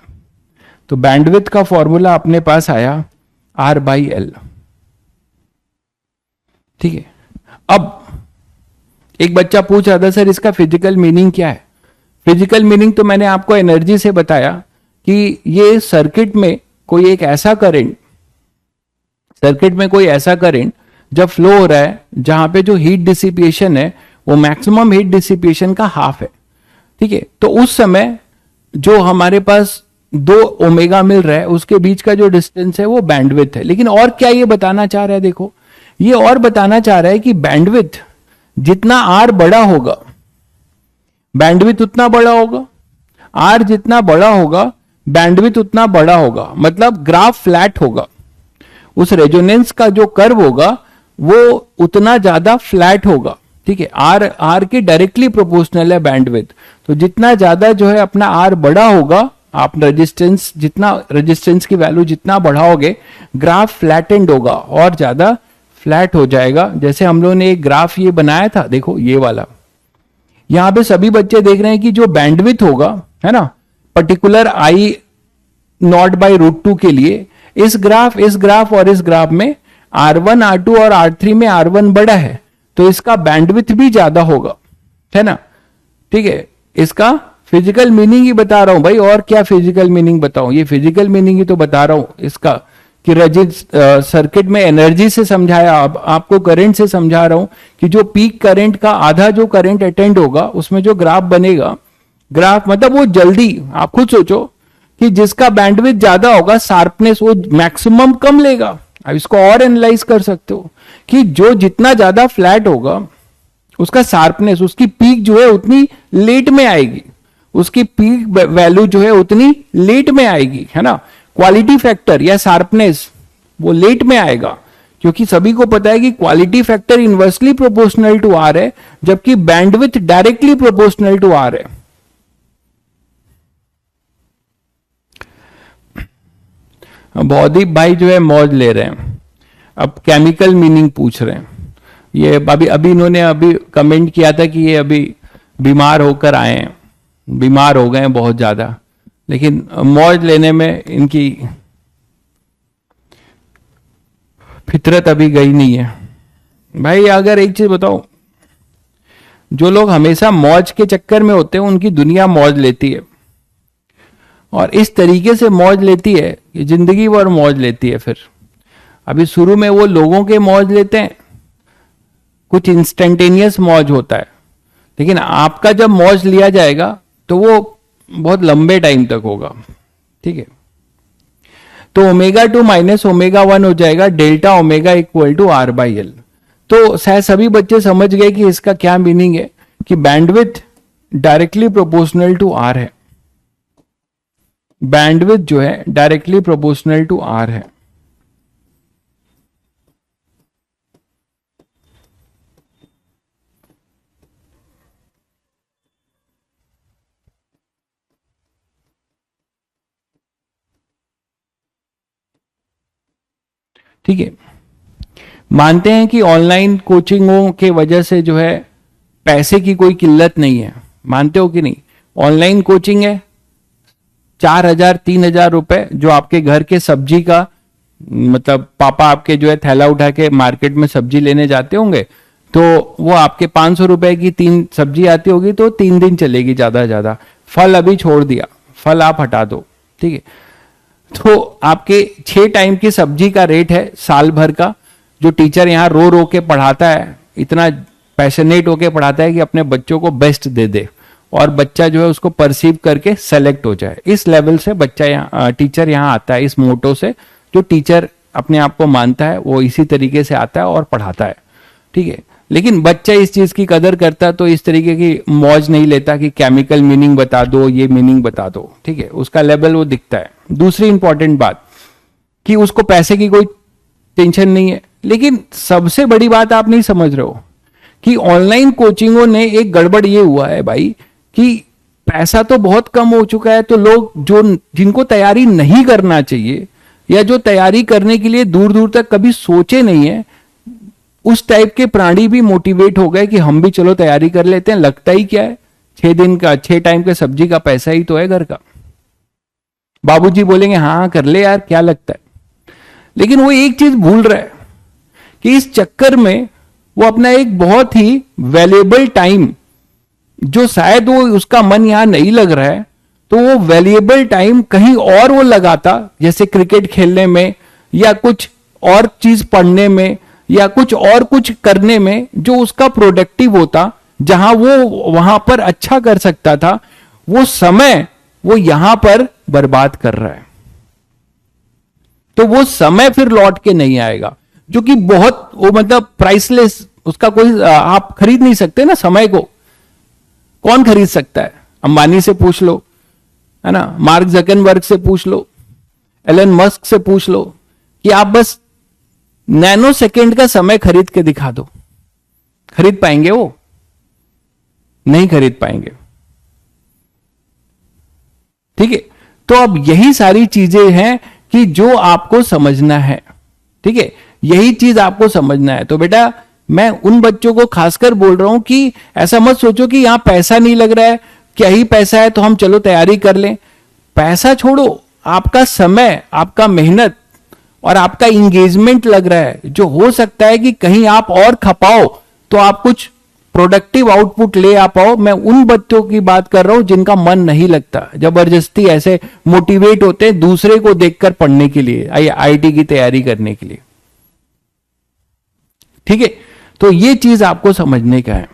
तो बैंडविड्थ का फॉर्मूला अपने पास आया r बाई एल। ठीक है, अब एक बच्चा पूछ रहा था सर इसका फिजिकल मीनिंग क्या है। फिजिकल मीनिंग तो मैंने आपको एनर्जी से बताया कि ये सर्किट में कोई एक ऐसा करंट, सर्किट में कोई ऐसा करंट जब फ्लो हो रहा है जहां पे जो हीट डिसिपेशन है वो मैक्सिमम हीट डिसिपेशन का हाफ है। ठीक है, तो उस समय जो हमारे पास दो ओमेगा मिल रहा है उसके बीच का जो डिस्टेंस है वो बैंडविड्थ है। लेकिन और क्या ये बताना चाह रहा है, देखो ये और बताना चाह रहा है कि बैंडविड्थ जितना आर बड़ा होगा बैंडविड्थ उतना बड़ा होगा, आर जितना बड़ा होगा बैंडविड्थ उतना बड़ा होगा, मतलब ग्राफ फ्लैट होगा, उस रेजोनेंस का जो कर्व होगा वो उतना ज्यादा फ्लैट होगा। ठीक है, आर के डायरेक्टली प्रोपोर्शनल है बैंडविड्थ, तो जितना ज्यादा जो है अपना आर बड़ा होगा, आप रेजिस्टेंस जितना, रेजिस्टेंस की वैल्यू जितना बढ़ाओगे ग्राफ फ्लैटेंड होगा और ज्यादा फ्लैट हो जाएगा। जैसे हम लोगों ने एक ग्राफ ये बनाया था, देखो ये वाला, यहां पे सभी बच्चे देख रहे हैं कि जो बैंडविड्थ होगा, है ना, particular I naught by root 2 के लिए इस ग्राफ और इस ग्राफ में R1 R2 और R3 में R1 बड़ा है, तो इसका बैंडविड्थ भी ज्यादा होगा, है ना। ठीक है, इसका फिजिकल मीनिंग ही बता रहा हूं भाई, और क्या फिजिकल मीनिंग बताऊं, ये फिजिकल मीनिंग ही तो बता रहा हूं इसका, कि रजिस्टर सर्किट में एनर्जी से समझाया, अब आपको करंट से समझा रहा हूं कि जो पीक करंट का आधा जो करंट अटेंड होगा उसमें जो ग्राफ बनेगा, ग्राफ मतलब वो जल्दी, आप खुद सोचो कि जिसका बैंडविड्थ ज्यादा होगा शार्पनेस वो मैक्सिमम कम लेगा। अब इसको और एनालाइज कर सकते हो कि जो जितना ज्यादा फ्लैट होगा उसका शार्पनेस, उसकी पीक जो है उतनी लेट में आएगी, उसकी पीक वैल्यू जो है उतनी लेट में आएगी, है ना। क्वालिटी फैक्टर या शार्पनेस वो लेट में आएगा, क्योंकि सभी को पता है कि quality factor inversely proportional to R है, जबकि bandwidth directly proportional to R है। बौदीप भाई जो है मौज ले रहे हैं, अब केमिकल मीनिंग पूछ रहे हैं। ये अभी इन्होंने अभी कमेंट किया था कि ये अभी बीमार होकर आए हैं, बीमार हो गए हैं बहुत ज्यादा, लेकिन मौज लेने में इनकी फितरत अभी गई नहीं है। भाई अगर एक चीज बताओ, जो लोग हमेशा मौज के चक्कर में होते हैं उनकी दुनिया मौज लेती है, और इस तरीके से मौज लेती है कि जिंदगी भर मौज लेती है। फिर अभी शुरू में वो लोगों के मौज लेते हैं, कुछ इंस्टेंटेनियस मौज होता है, लेकिन आपका जब मौज लिया जाएगा तो वो बहुत लंबे टाइम तक होगा, ठीक है। तो ω2 माइनस ω1 हो जाएगा delta omega equal to R/L। तो शायद सभी बच्चे समझ गए कि इसका क्या मीनिंग है, कि bandwidth directly proportional to R है, बैंडविड्थ जो है डायरेक्टली प्रोपोर्शनल टू R है। ठीक है, मानते हैं कि ऑनलाइन कोचिंगों के वजह से जो है पैसे की कोई किल्लत नहीं है, मानते हो कि नहीं। ऑनलाइन कोचिंग है, 4,000 3,000 रुपए जो आपके घर के सब्जी का, मतलब पापा आपके जो है थैला उठा के मार्केट में सब्जी लेने जाते होंगे, तो वो आपके 500 रुपए की 3 सब्जी आती होगी, तो 3 दिन चलेगी ज्यादा ज्यादा। फल अभी छोड़ दिया, फल आप हटा दो, ठीक है। तो आपके 6 टाइम की सब्जी का रेट है साल भर का, जो टीचर यहाँ रो रो के पढ़ाता है, इतना पैशनेट होके पढ़ाता है कि अपने बच्चों को बेस्ट दे दे, और बच्चा जो है उसको परसीव करके सेलेक्ट हो जाए। इस लेवल से बच्चा यहाँ, टीचर यहाँ आता है, इस मोटो से, जो टीचर अपने आप को मानता है वो इसी तरीके से आता है और पढ़ाता है, ठीक है। लेकिन बच्चा इस चीज की कदर करता है, तो इस तरीके की मौज नहीं लेता कि केमिकल मीनिंग बता दो, ये मीनिंग बता दो, ठीक है। उसका लेवल वो दिखता है। दूसरी इंपॉर्टेंट बात कि उसको पैसे की कोई टेंशन नहीं है। लेकिन सबसे बड़ी बात आप नहीं समझ रहे हो कि ऑनलाइन कोचिंगों ने एक गड़बड़ ये हुआ है भाई, कि पैसा तो बहुत कम हो चुका है, तो लोग जो जिनको तैयारी नहीं करना चाहिए, या जो तैयारी करने के लिए दूर दूर तक कभी सोचे नहीं है, उस टाइप के प्राणी भी मोटिवेट हो गए कि हम भी चलो तैयारी कर लेते हैं। लगता ही क्या है, 6 दिन का 6 टाइम के सब्जी का पैसा ही तो है घर का। बाबूजी बोलेंगे हाँ कर ले यार, क्या लगता है। लेकिन वो एक चीज भूल रहा है कि इस चक्कर में वो अपना एक बहुत ही वैल्यूएबल टाइम, जो शायद वो उसका मन यहां नहीं लग रहा है, तो वो वैल्यूएबल टाइम कहीं और वो लगाता, जैसे क्रिकेट खेलने में, या कुछ और चीज पढ़ने में, या कुछ और कुछ करने में जो उसका प्रोडक्टिव होता, जहां वो वहां पर अच्छा कर सकता था, वो समय वो यहां पर बर्बाद कर रहा है। तो वो समय फिर लौट के नहीं आएगा, जो कि बहुत वो मतलब प्राइसलेस, उसका कोई आप खरीद नहीं सकते ना समय को। कौन खरीद सकता है? अंबानी से पूछ लो, है ना, मार्क जकरबर्ग से पूछ लो, एलन मस्क से पूछ लो, कि आप बस नैनो सेकेंड का समय खरीद के दिखा दो, खरीद पाएंगे? वो नहीं खरीद पाएंगे, ठीक है। तो अब यही सारी चीजें हैं कि जो आपको समझना है, ठीक है, यही चीज आपको समझना है। तो बेटा मैं उन बच्चों को खासकर बोल रहा हूं कि ऐसा मत सोचो कि यहां पैसा नहीं लग रहा है, क्या ही पैसा है तो हम चलो तैयारी कर लें। पैसा छोड़ो, आपका समय, आपका मेहनत और आपका इंगेजमेंट लग रहा है, जो हो सकता है कि कहीं आप और खपाओ तो आप कुछ प्रोडक्टिव आउटपुट ले आ पाओ। मैं उन बच्चों की बात कर रहा हूं जिनका मन नहीं लगता, जबरदस्ती ऐसे मोटिवेट होते हैं दूसरे को देखकर पढ़ने के लिए, आईआईटी की तैयारी करने के लिए। ठीक है, तो ये चीज आपको समझने का है।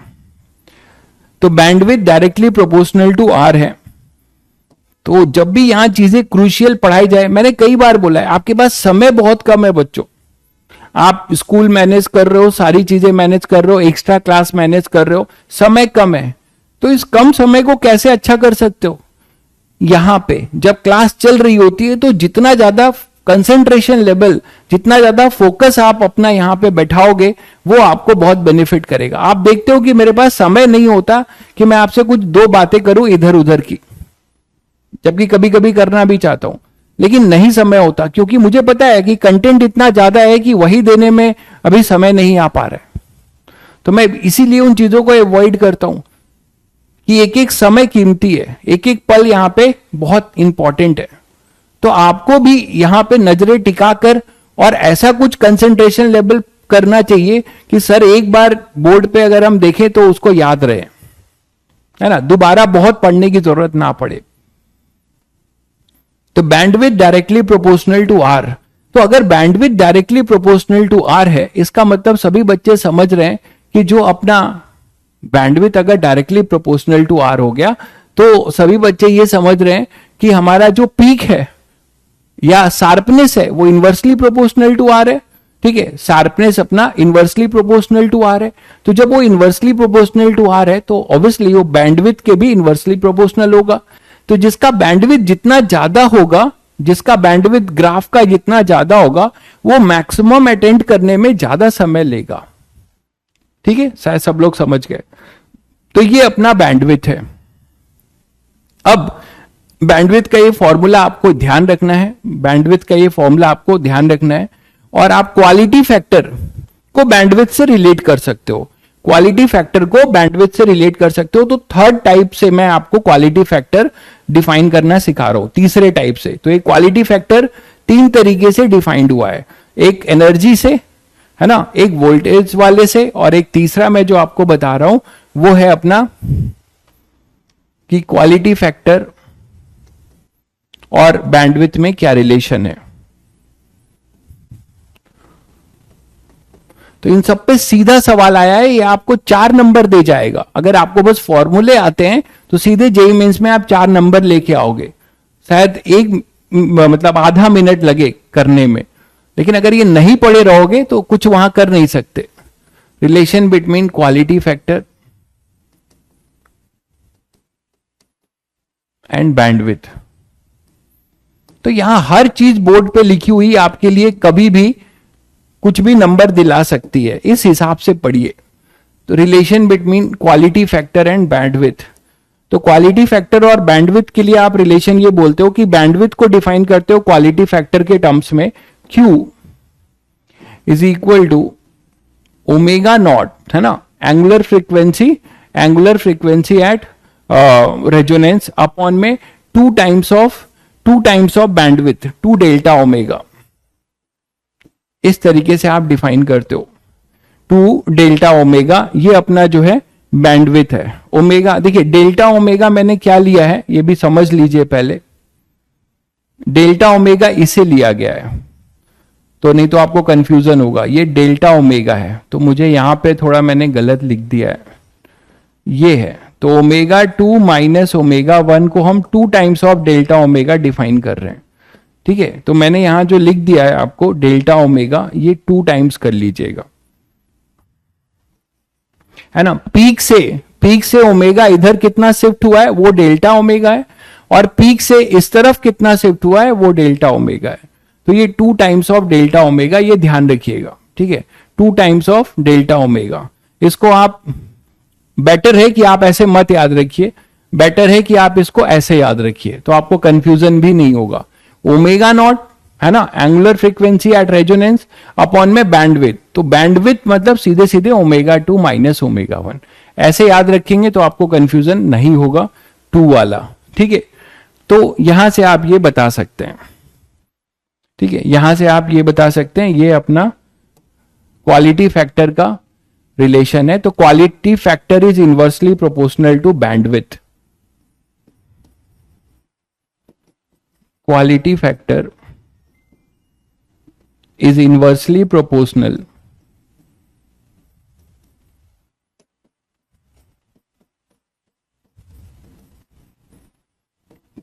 तो bandwidth directly proportional to R है। तो जब भी यहां चीजें क्रूशियल पढ़ाई जाए, मैंने कई बार बोला है, आपके पास समय बहुत कम है बच्चों। आप स्कूल मैनेज कर रहे हो, सारी चीजें मैनेज कर रहे हो, एक्स्ट्रा क्लास मैनेज कर रहे हो, समय कम है। तो इस कम समय को कैसे अच्छा कर सकते हो? यहां पे जब क्लास चल रही होती है तो जितना ज्यादा कंसेंट्रेशन लेवल, जितना ज्यादा फोकस आप अपना यहां पे बैठाओगे, वो आपको बहुत बेनिफिट करेगा। आप देखते हो कि मेरे पास समय नहीं होता कि मैं आपसे कुछ दो बातें करूं इधर उधर की, जबकि कभी कभी करना भी चाहता हूं, लेकिन नहीं समय होता, क्योंकि मुझे पता है कि कंटेंट इतना ज्यादा है कि वही देने में अभी समय नहीं आ पा रहा है। तो मैं इसीलिए उन चीजों को अवॉइड करता हूं कि एक एक समय कीमती है, एक एक पल यहां पे बहुत इंपॉर्टेंट है। तो आपको भी यहां पे नजरें टिकाकर और ऐसा कुछ कंसंट्रेशन लेवल करना चाहिए कि सर एक बार बोर्ड पे अगर हम देखें तो उसको याद रहे, है ना, दोबारा बहुत पढ़ने की जरूरत ना पड़े। तो bandwidth directly proportional to R. तो अगर bandwidth directly proportional to R है, इसका मतलब सभी बच्चे समझ रहे हैं कि जो अपना बैंडविड्थ अगर डायरेक्टली प्रोपोर्शनल टू आर हो गया, तो सभी बच्चे ये समझ रहे हैं कि हमारा जो पीक है या शार्पनेस है वो इनवर्सली प्रोपोर्शनल टू आर है। ठीक है, शार्पनेस अपना इनवर्सली प्रोपोर्शनल टू आर है। तो जब वो इनवर्सली प्रोपोर्शनल टू आर है तो ऑब्वियसली वो बैंडविड्थ के भी इनवर्सली प्रोपोर्शनल होगा। तो जिसका बैंडविड्थ जितना ज्यादा होगा, जिसका बैंडविड्थ ग्राफ का जितना ज्यादा होगा, वो मैक्सिमम अटेंड करने में ज्यादा समय लेगा। ठीक है, शायद सब लोग समझ गए। तो ये अपना बैंडविड्थ है। अब बैंडविड्थ का ये फॉर्मूला आपको ध्यान रखना है, बैंडविड्थ का ये फॉर्मूला आपको ध्यान रखना है, और आप क्वालिटी फैक्टर को बैंडविड्थ से रिलेट कर सकते हो, क्वालिटी फैक्टर को बैंडविड्थ से रिलेट कर सकते हो। तो थर्ड टाइप से मैं आपको क्वालिटी फैक्टर डिफाइन करना सिखा रहा हूं, तीसरे टाइप से। तो एक क्वालिटी फैक्टर तीन तरीके से डिफाइंड हुआ है, एक एनर्जी से, है ना, एक वोल्टेज वाले से, और एक तीसरा मैं जो आपको बता रहा हूं वो है अपना कि क्वालिटी फैक्टर और बैंडविड्थ में क्या रिलेशन है। तो इन सब पे सीधा सवाल आया है, ये आपको 4 नंबर दे जाएगा। अगर आपको बस फॉर्मूले आते हैं तो सीधे जेईई मेंस में आप 4 नंबर लेके आओगे, शायद एक मतलब आधा मिनट लगे करने में। लेकिन अगर ये नहीं पढ़े रहोगे तो कुछ वहां कर नहीं सकते। Relation between quality factor and bandwidth. तो यहां हर चीज बोर्ड पे लिखी हुई आपके लिए कभी भी कुछ भी नंबर दिला सकती है, इस हिसाब से पढ़िए। तो relation between quality factor and bandwidth. तो क्वालिटी फैक्टर और बैंडविड्थ के लिए आप रिलेशन ये बोलते हो कि बैंडविड्थ को डिफाइन करते हो क्वालिटी फैक्टर के टर्म्स में, Q is equal to omega naught, है ना, angular frequency at resonance upon में 2 times of bandwidth, 2 delta omega. इस तरीके से आप डिफाइन करते हो 2 डेल्टा ओमेगा, ये अपना जो है बैंडविड्थ है। ओमेगा, देखिए डेल्टा ओमेगा मैंने क्या लिया है ये भी समझ लीजिए पहले। डेल्टा ओमेगा इसे लिया गया है, तो नहीं तो आपको कंफ्यूजन होगा। ये डेल्टा ओमेगा है, तो मुझे यहां पे थोड़ा मैंने गलत लिख दिया है, ये है। तो ओमेगा 2 माइनस ओमेगा 1 को हम 2 times of delta omega define कर रहे हैं। ठीक है, तो मैंने यहां जो लिख दिया है आपको डेल्टा ओमेगा, ये 2 टाइम्स कर लीजिएगा, है ना। पीक से ओमेगा इधर कितना शिफ्ट हुआ है वो डेल्टा ओमेगा है, और पीक से इस तरफ कितना शिफ्ट हुआ है वो डेल्टा ओमेगा है। तो ये 2 टाइम्स ऑफ डेल्टा ओमेगा, ये ध्यान रखिएगा। ठीक है, 2 टाइम्स ऑफ डेल्टा ओमेगा। इसको आप, बेटर है कि आप ऐसे मत याद रखिए, बेटर है कि आप इसको ऐसे याद रखिए, तो आपको कंफ्यूजन भी नहीं होगा। ओमेगा नॉट, है ना, angular frequency at resonance upon में बैंडविड्थ। तो बैंडविड्थ मतलब सीधे सीधे ओमेगा 2 माइनस ओमेगा 1, ऐसे याद रखेंगे तो आपको कंफ्यूजन नहीं होगा 2 वाला। ठीक है, तो यहां से आप ये बता सकते हैं। ठीक है, यहां से आप ये बता सकते हैं, ये अपना क्वालिटी फैक्टर का रिलेशन है, तो quality factor is inversely proportional to bandwidth. क्वालिटी फैक्टर is inversely proportional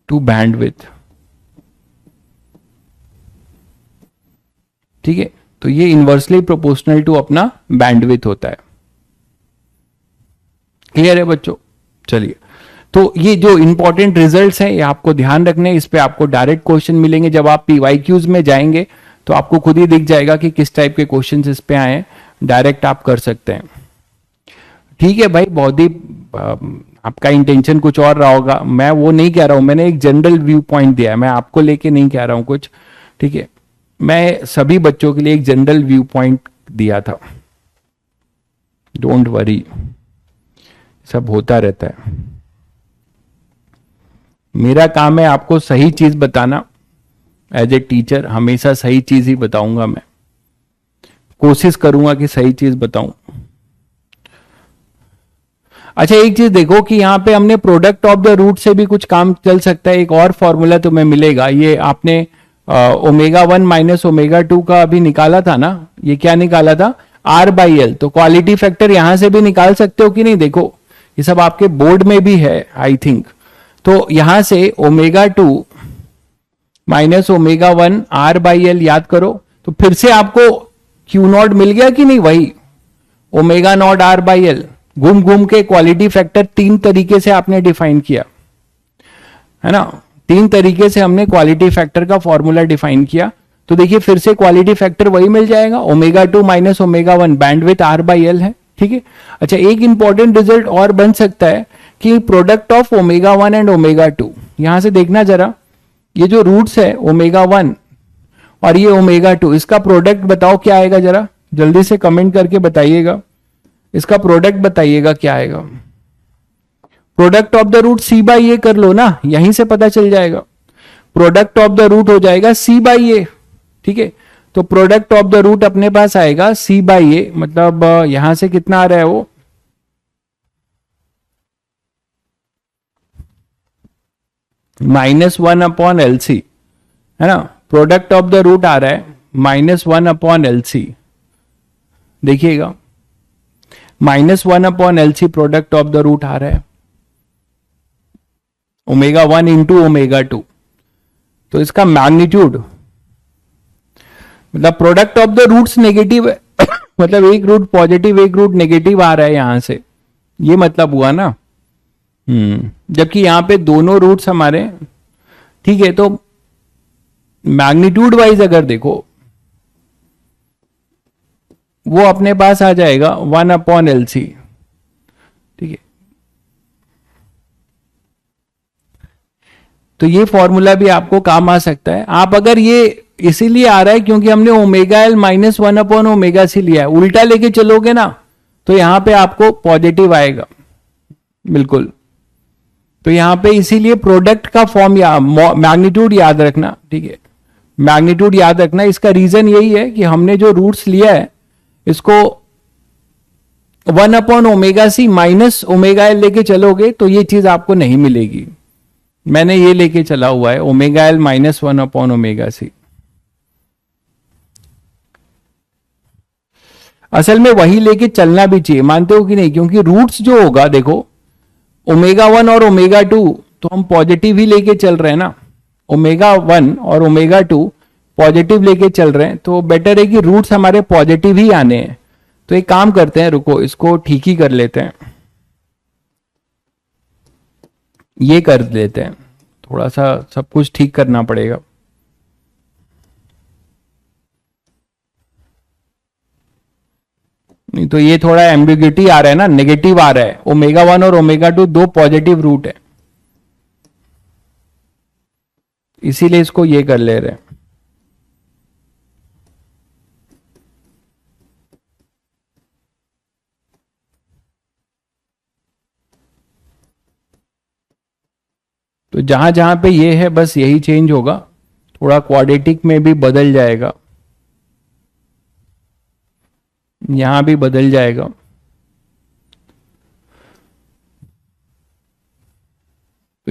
to bandwidth। ठीक है, तो ये इनवर्सली प्रोपोर्शनल टू अपना बैंडविथ होता है। क्लियर है बच्चों? चलिए, तो ये जो इंपॉर्टेंट रिजल्ट्स हैं ये आपको ध्यान रखने, इस पे आपको डायरेक्ट क्वेश्चन मिलेंगे। जब आप पीवाईक्यूज में जाएंगे तो आपको खुद ही दिख जाएगा कि किस टाइप के क्वेश्चंस इस पे आए, डायरेक्ट आप कर सकते हैं। ठीक है भाई, बहुत ही आपका इंटेंशन कुछ और रहा होगा, मैं वो नहीं कह रहा हूं, मैंने एक जनरल व्यू पॉइंट दिया है, मैं आपको लेके नहीं कह रहा हूं कुछ। ठीक है, मैं सभी बच्चों के लिए एक जनरल व्यू पॉइंट दिया था। डोंट वरी, सब होता रहता है। मेरा काम है आपको सही चीज बताना। एज ए टीचर हमेशा सही चीज ही बताऊंगा, मैं कोशिश करूंगा कि सही चीज बताऊं। अच्छा, एक चीज देखो कि यहां पे हमने प्रोडक्ट ऑफ द रूट से भी कुछ काम चल सकता है। एक और फॉर्मूला तुम्हें मिलेगा, ये आपने ओमेगा 1 माइनस ओमेगा 2 का अभी निकाला था ना, ये क्या निकाला था? R/L। तो क्वालिटी फैक्टर यहां से भी निकाल सकते हो कि नहीं? देखो ये सब आपके बोर्ड में भी है आई थिंक। तो यहां से ओमेगा 2 माइनस ओमेगा 1 R/L याद करो, तो फिर से आपको Q0 मिल गया कि नहीं? वही ओमेगा नॉट R/L। घूम घूम के क्वालिटी फैक्टर तीन तरीके से आपने डिफाइन किया है ना, तीन तरीके से हमने क्वालिटी फैक्टर का फॉर्मूला डिफाइन किया। तो देखिए फिर से क्वालिटी फैक्टर वही मिल जाएगा, omega 2 minus omega 1 bandwidth R/L है। ठीक है, अच्छा एक इंपॉर्टेंट रिजल्ट और बन सकता है कि product of omega 1 and omega 2, यहां से देखना जरा, ये जो रूट्स है ओमेगा 1 और ये ओमेगा 2, इसका प्रोडक्ट बताओ क्या आएगा? जरा जल्दी से कमेंट करके बताइएगा, इसका प्रोडक्ट बताइएगा क्या आएगा। Product of the root C/A कर लो ना, यहीं से पता चल जाएगा। प्रोडक्ट ऑफ द रूट हो जाएगा C/A। ठीक है, तो प्रोडक्ट ऑफ द रूट अपने पास आएगा C/A, मतलब यहां से कितना आ रहा है वो? -1/LC है ना। प्रोडक्ट ऑफ द रूट आ रहा है -1/LC। देखिएगा -1/LC product of the root आ रहा है, ओमेगा 1 इंटू ओमेगा 2। तो इसका मैग्नीट्यूड मतलब product of the roots negative है मतलब एक रूट पॉजिटिव एक रूट नेगेटिव आ रहा है यहां से, ये मतलब हुआ ना। जबकि यहां पे दोनों रूट्स हमारे ठीक है, तो मैग्नीट्यूड वाइज अगर देखो वो अपने पास आ जाएगा 1/LC। ठीक है, तो ये फॉर्मूला भी आपको काम आ सकता है। आप अगर ये इसीलिए आ रहा है क्योंकि हमने ओमेगा एल -1/ओमेगा C लिया है, उल्टा लेके चलोगे ना तो यहां पे आपको पॉजिटिव आएगा बिल्कुल। तो यहां पे इसीलिए प्रोडक्ट का फॉर्म या मैग्नीट्यूड याद रखना। ठीक है, मैग्नीट्यूड याद रखना। इसका रीजन यही है कि हमने जो रूट्स लिया है इसको 1/ओमेगा C माइनस ओमेगा एल लेके चलोगे तो ये चीज आपको नहीं मिलेगी। मैंने ये लेके चला हुआ है ओमेगा एल -1/ओमेगा C। असल में वही लेके चलना भी चाहिए, मानते हो कि नहीं? क्योंकि रूट्स जो होगा देखो ओमेगा 1 और ओमेगा 2 तो हम पॉजिटिव ही लेके चल रहे हैं ना, ओमेगा 1 और ओमेगा 2 पॉजिटिव लेके चल रहे हैं, तो बेटर है कि रूट्स हमारे पॉजिटिव ही आने हैं। तो एक काम करते हैं, रुको इसको ठीक ही कर लेते हैं, ये कर लेते हैं, थोड़ा सा सब कुछ ठीक करना पड़ेगा। नहीं तो ये थोड़ा एम्बिग्युइटी आ रहा है ना, नेगेटिव आ रहा है। ओमेगा 1 और ओमेगा 2 दो पॉजिटिव रूट है, इसीलिए इसको ये कर ले रहे हैं। तो जहां जहां पे ये है बस यही चेंज होगा, थोड़ा क्वाड्रेटिक में भी बदल जाएगा, यहां भी बदल जाएगा।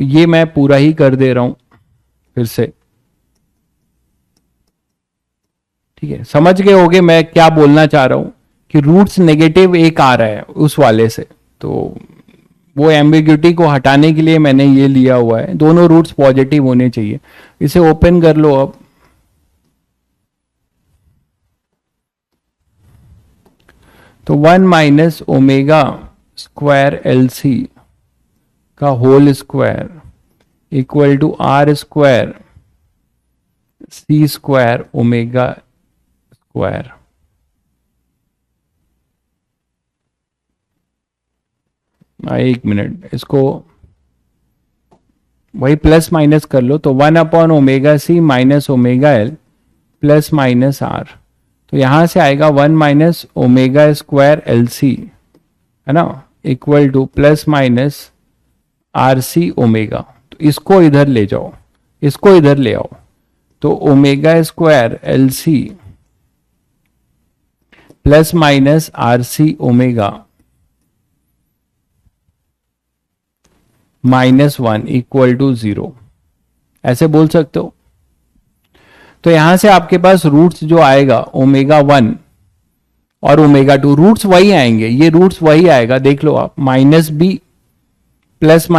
ये मैं पूरा ही कर दे रहा हूं फिर से। ठीक है, समझ गए होगे मैं क्या बोलना चाह रहा हूं कि रूट्स नेगेटिव एक आ रहा है उस वाले से, तो वो एम्बिग्यूटी को हटाने के लिए मैंने ये लिया हुआ है, दोनों रूट्स पॉजिटिव होने चाहिए। इसे ओपन कर लो अब। तो 1 minus omega square L C का whole square equal to R square C square omega square. एक मिनट, इसको वही प्लस माइनस कर लो। तो 1 upon omega C minus omega L plus minus R, तो यहां से आएगा 1 minus omega square L C, है ना, equal to plus minus R C omega. तो इसको इधर ले जाओ, इसको इधर ले आओ। तो omega square L C plus minus R C omega -1 equal to 0, ऐसे बोल सकते हो। तो यहां से आपके पास रूट्स जो आएगा ओमेगा 1 और ओमेगा 2, रूट्स वही आएंगे, ये रूट्स वही आएगा, देख लो आप। Minus B plus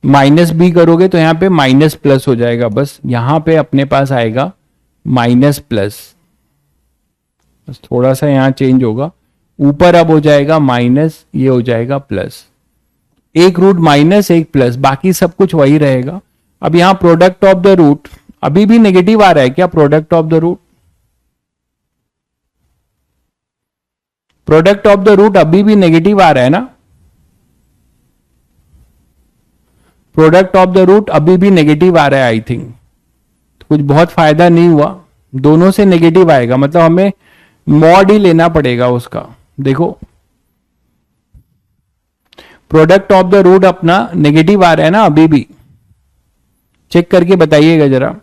minus B करोगे तो यहां पे माइनस प्लस हो जाएगा, बस यहां पे अपने पास आएगा माइनस प्लस, बस थोड़ा सा यहां चेंज होगा, ऊपर अब हो जाएगा माइनस, ये हो जाएगा प्लस। एक रूट माइनस एक प्लस, बाकी सब कुछ वही रहेगा। अब यहां प्रोडक्ट ऑफ द रूट अभी भी नेगेटिव आ रहा है क्या? Product of the root, product of the root अभी भी नेगेटिव आ रहा है ना? प्रोडक्ट ऑफ द रूट अभी भी नेगेटिव आ रहा है आई थिंक, तो कुछ बहुत फायदा नहीं हुआ, दोनों से नेगेटिव आएगा, मतलब हमें मॉड ही लेना पड़ेगा उसका। देखो प्रोडक्ट ऑफ द रूट अपना नेगेटिव आ रहा है ना अभी भी, चेक करके बताइएगा जरा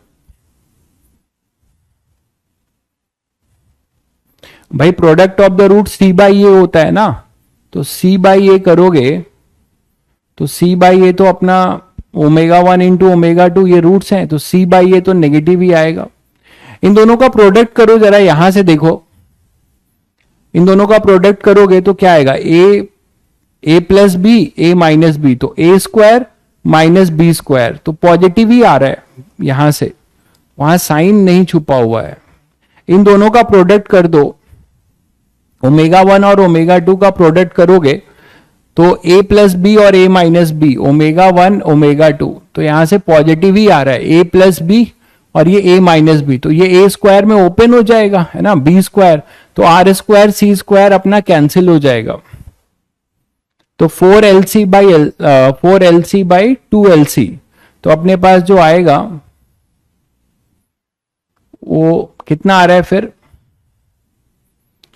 भाई। Product of the root C by A होता है ना, तो सी बाई ए करोगे तो सी बाई ए तो अपना ओमेगा 1 इंटू ओमेगा 2 ये रूट्स हैं, तो सी बाई ए तो नेगेटिव ही आएगा। इन दोनों का प्रोडक्ट करो जरा, यहां से देखो, इन दोनों का प्रोडक्ट करोगे तो क्या आएगा? ए प्लस बी ए माइनस बी, तो ए स्क्वायर माइनस बी स्क्वायर, तो पॉजिटिव ही आ रहा है यहां से, वहां साइन नहीं छुपा हुआ है। इन दोनों का प्रोडक्ट कर दो, ओमेगा 1 और ओमेगा 2 का प्रोडक्ट करोगे तो ए प्लस बी और ए माइनस बी, ओमेगा 1 ओमेगा 2, तो यहां से पॉजिटिव ही आ रहा है, ए प्लस बी और ये ए माइनस बी, तो ये ए स्क्वायर में ओपन हो जाएगा, है ना, बी स्क्वायर, तो आर स्क्वायर सी स्क्वायर अपना कैंसिल हो जाएगा। तो 4LC बाई 2LC, तो अपने पास जो आएगा वो कितना आ रहा है फिर?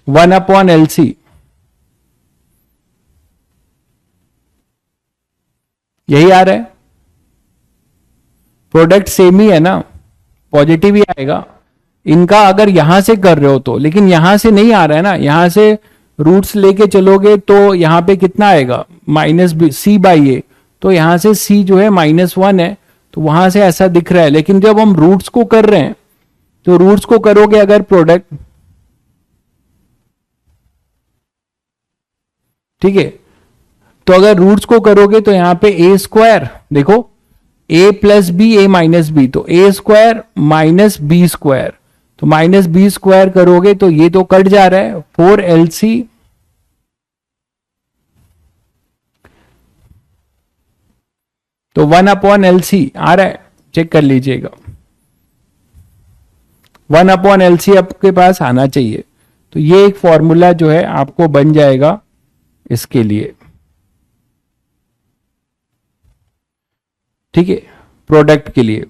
1 अपॉन LC, यही आ रहा है। प्रोडक्ट सेम ही है ना, पॉजिटिव ही आएगा। इनका अगर यहां से कर रहे हो तो, लेकिन यहां से नहीं आ रहा है ना, यहां से रूट्स लेके चलोगे तो यहां पे कितना आएगा? माइनस बी सी बाई ए, तो यहां से सी जो है -1 है, तो वहां से ऐसा दिख रहा है। लेकिन जब हम रूट्स को कर रहे हैं तो रूट्स को करोगे अगर प्रोडक्ट, ठीक है, तो अगर रूट्स को करोगे तो यहां पे ए स्क्वायर देखो, ए प्लस बी ए माइनस बी, तो ए स्क्वायर माइनस बी स्क्वायर, तो माइनस बी स्क्वायर करोगे तो ये तो कट जा रहा है, 4LC तो 1 अपॉन LC आ रहा है, चेक कर लीजिएगा, 1 अपॉन LC आपके पास आना चाहिए। तो ये एक फॉर्मूला जो है आपको बन जाएगा इसके लिए, ठीक है, प्रोडक्ट के लिए।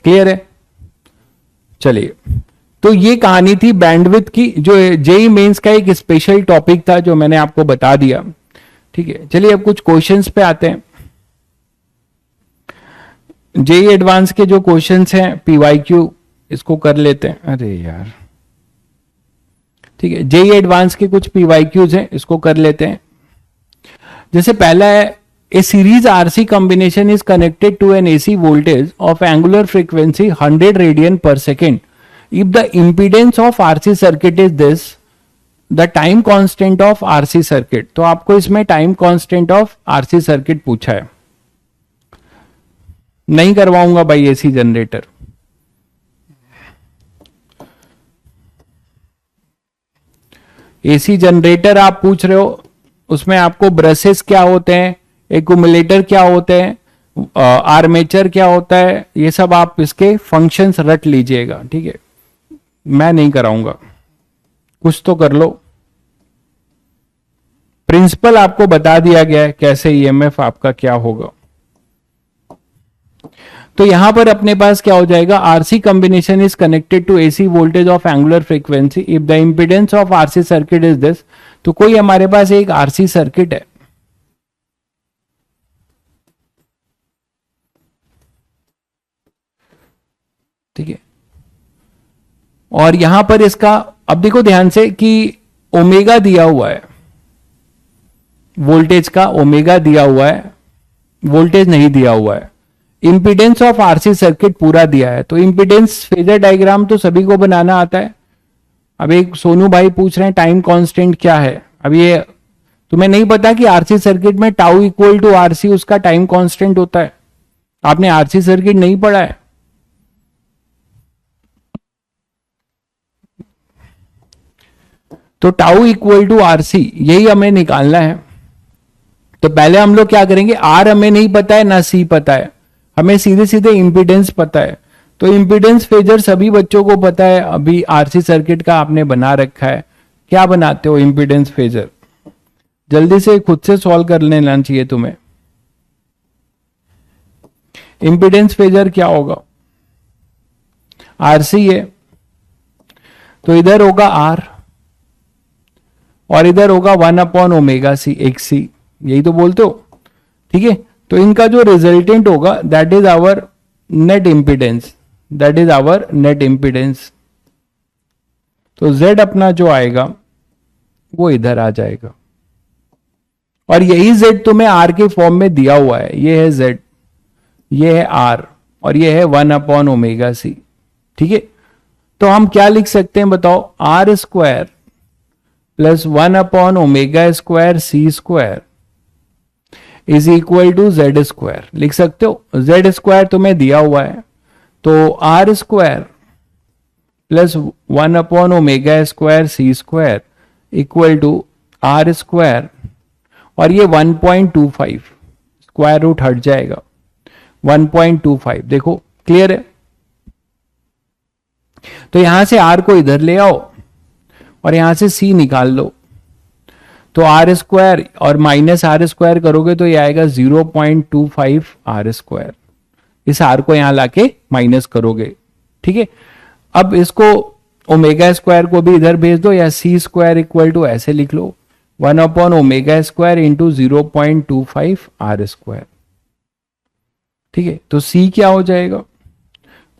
क्लियर है? चलिए, तो ये कहानी थी बैंडविड्थ की, जो जेई मेंस का एक स्पेशल टॉपिक था जो मैंने आपको बता दिया। ठीक है, चलिए अब कुछ क्वेश्चंस पे आते हैं। जेई एडवांस के जो क्वेश्चंस हैं पीवाईक्यू, इसको कर लेते हैं। अरे यार, ठीक है, जेई एडवांस के कुछ पीवाईक्यूज हैं, इसको कर लेते हैं। जैसे पहला है, a series RC combination is connected to an AC voltage of angular frequency 100 radian per second if the impedance of RC circuit is this, the time constant of RC circuit. तो आपको इसमें time constant of RC circuit पूछा है। नहीं करवाऊंगा भाई AC generator. AC generator आप पूछ रहे हो, उसमें आपको ब्रशेस क्या होते हैं, एक्यूमुलेटर क्या होते हैं, आर्मेचर क्या होता है, ये सब आप इसके फंक्शंस रट लीजिएगा, ठीक है। मैं नहीं कराऊंगा, कुछ तो कर लो। प्रिंसिपल आपको बता दिया गया है कैसे ईएमएफ आपका क्या होगा। तो यहां पर अपने पास क्या हो जाएगा, RC combination is connected to AC voltage of angular frequency if the impedance of RC circuit is this. तो कोई हमारे पास एक आरसी सर्किट है, ठीक है, और यहां पर इसका अब देखो ध्यान से कि ओमेगा दिया हुआ है, वोल्टेज का ओमेगा दिया हुआ है, वोल्टेज नहीं दिया हुआ है। इंपीडेंस ऑफ आरसी सर्किट पूरा दिया है। तो इंपीडेंस फेजर डायग्राम तो सभी को बनाना आता है। अब एक सोनू भाई पूछ रहे हैं टाइम कांस्टेंट क्या है। अब ये तुम्हें नहीं पता कि आरसी सर्किट में टाउ इक्वल टू आरसी उसका टाइम कांस्टेंट होता है। आपने आरसी सर्किट नहीं पढ़ा है। तो टाउ इक्वल टू आरसी यही हमें निकालना है। तो पहले हम लोग क्या करेंगे, आर हमें नहीं पता है ना सी पता है, हमें सीधे सीधे इंपीडेंस पता है। तो इंपीडेंस फेजर सभी बच्चों को पता है। अभी आरसी सर्किट का आपने बना रखा है। क्या बनाते हो इंपीडेंस फेजर, जल्दी से खुद से सॉल्व कर लेना चाहिए तुम्हें। इंपीडेंस फेजर क्या होगा, आरसी है तो इधर होगा आर और इधर होगा 1/ω/c, एक सी, यही तो बोलते हो, ठीक है। तो इनका जो रिजल्टेंट होगा that is our net impedance, that is our net impedance. तो Z अपना जो आएगा वो इधर आ जाएगा और यही Z तुम्हें R के फॉर्म में दिया हुआ है। ये है Z, ये है R और ये है 1/ω/c, ठीक है। तो हम क्या लिख सकते हैं बताओ, R square plus 1/ω² C² is equal to Z square लिख सकते हो। Z स्क्वायर तुम्हें दिया हुआ है तो R square plus 1/ω² C² equal to R square और ये 1.25, स्क्वायर रूट हट जाएगा 1.25। देखो क्लियर है। तो यहां से R को इधर ले आओ और यहां से C निकाल लो। तो R स्क्वायर और माइनस R स्क्वायर करोगे तो ये आएगा 0.25 R स्क्वायर। इस R को यहां लाके माइनस करोगे, ठीक है। अब इसको ओमेगा स्क्वायर को भी इधर भेज दो या C² इक्वल टू ऐसे लिख लो 1/ω² इंटू 0.25 R स्क्वायर, ठीक है। तो C क्या हो जाएगा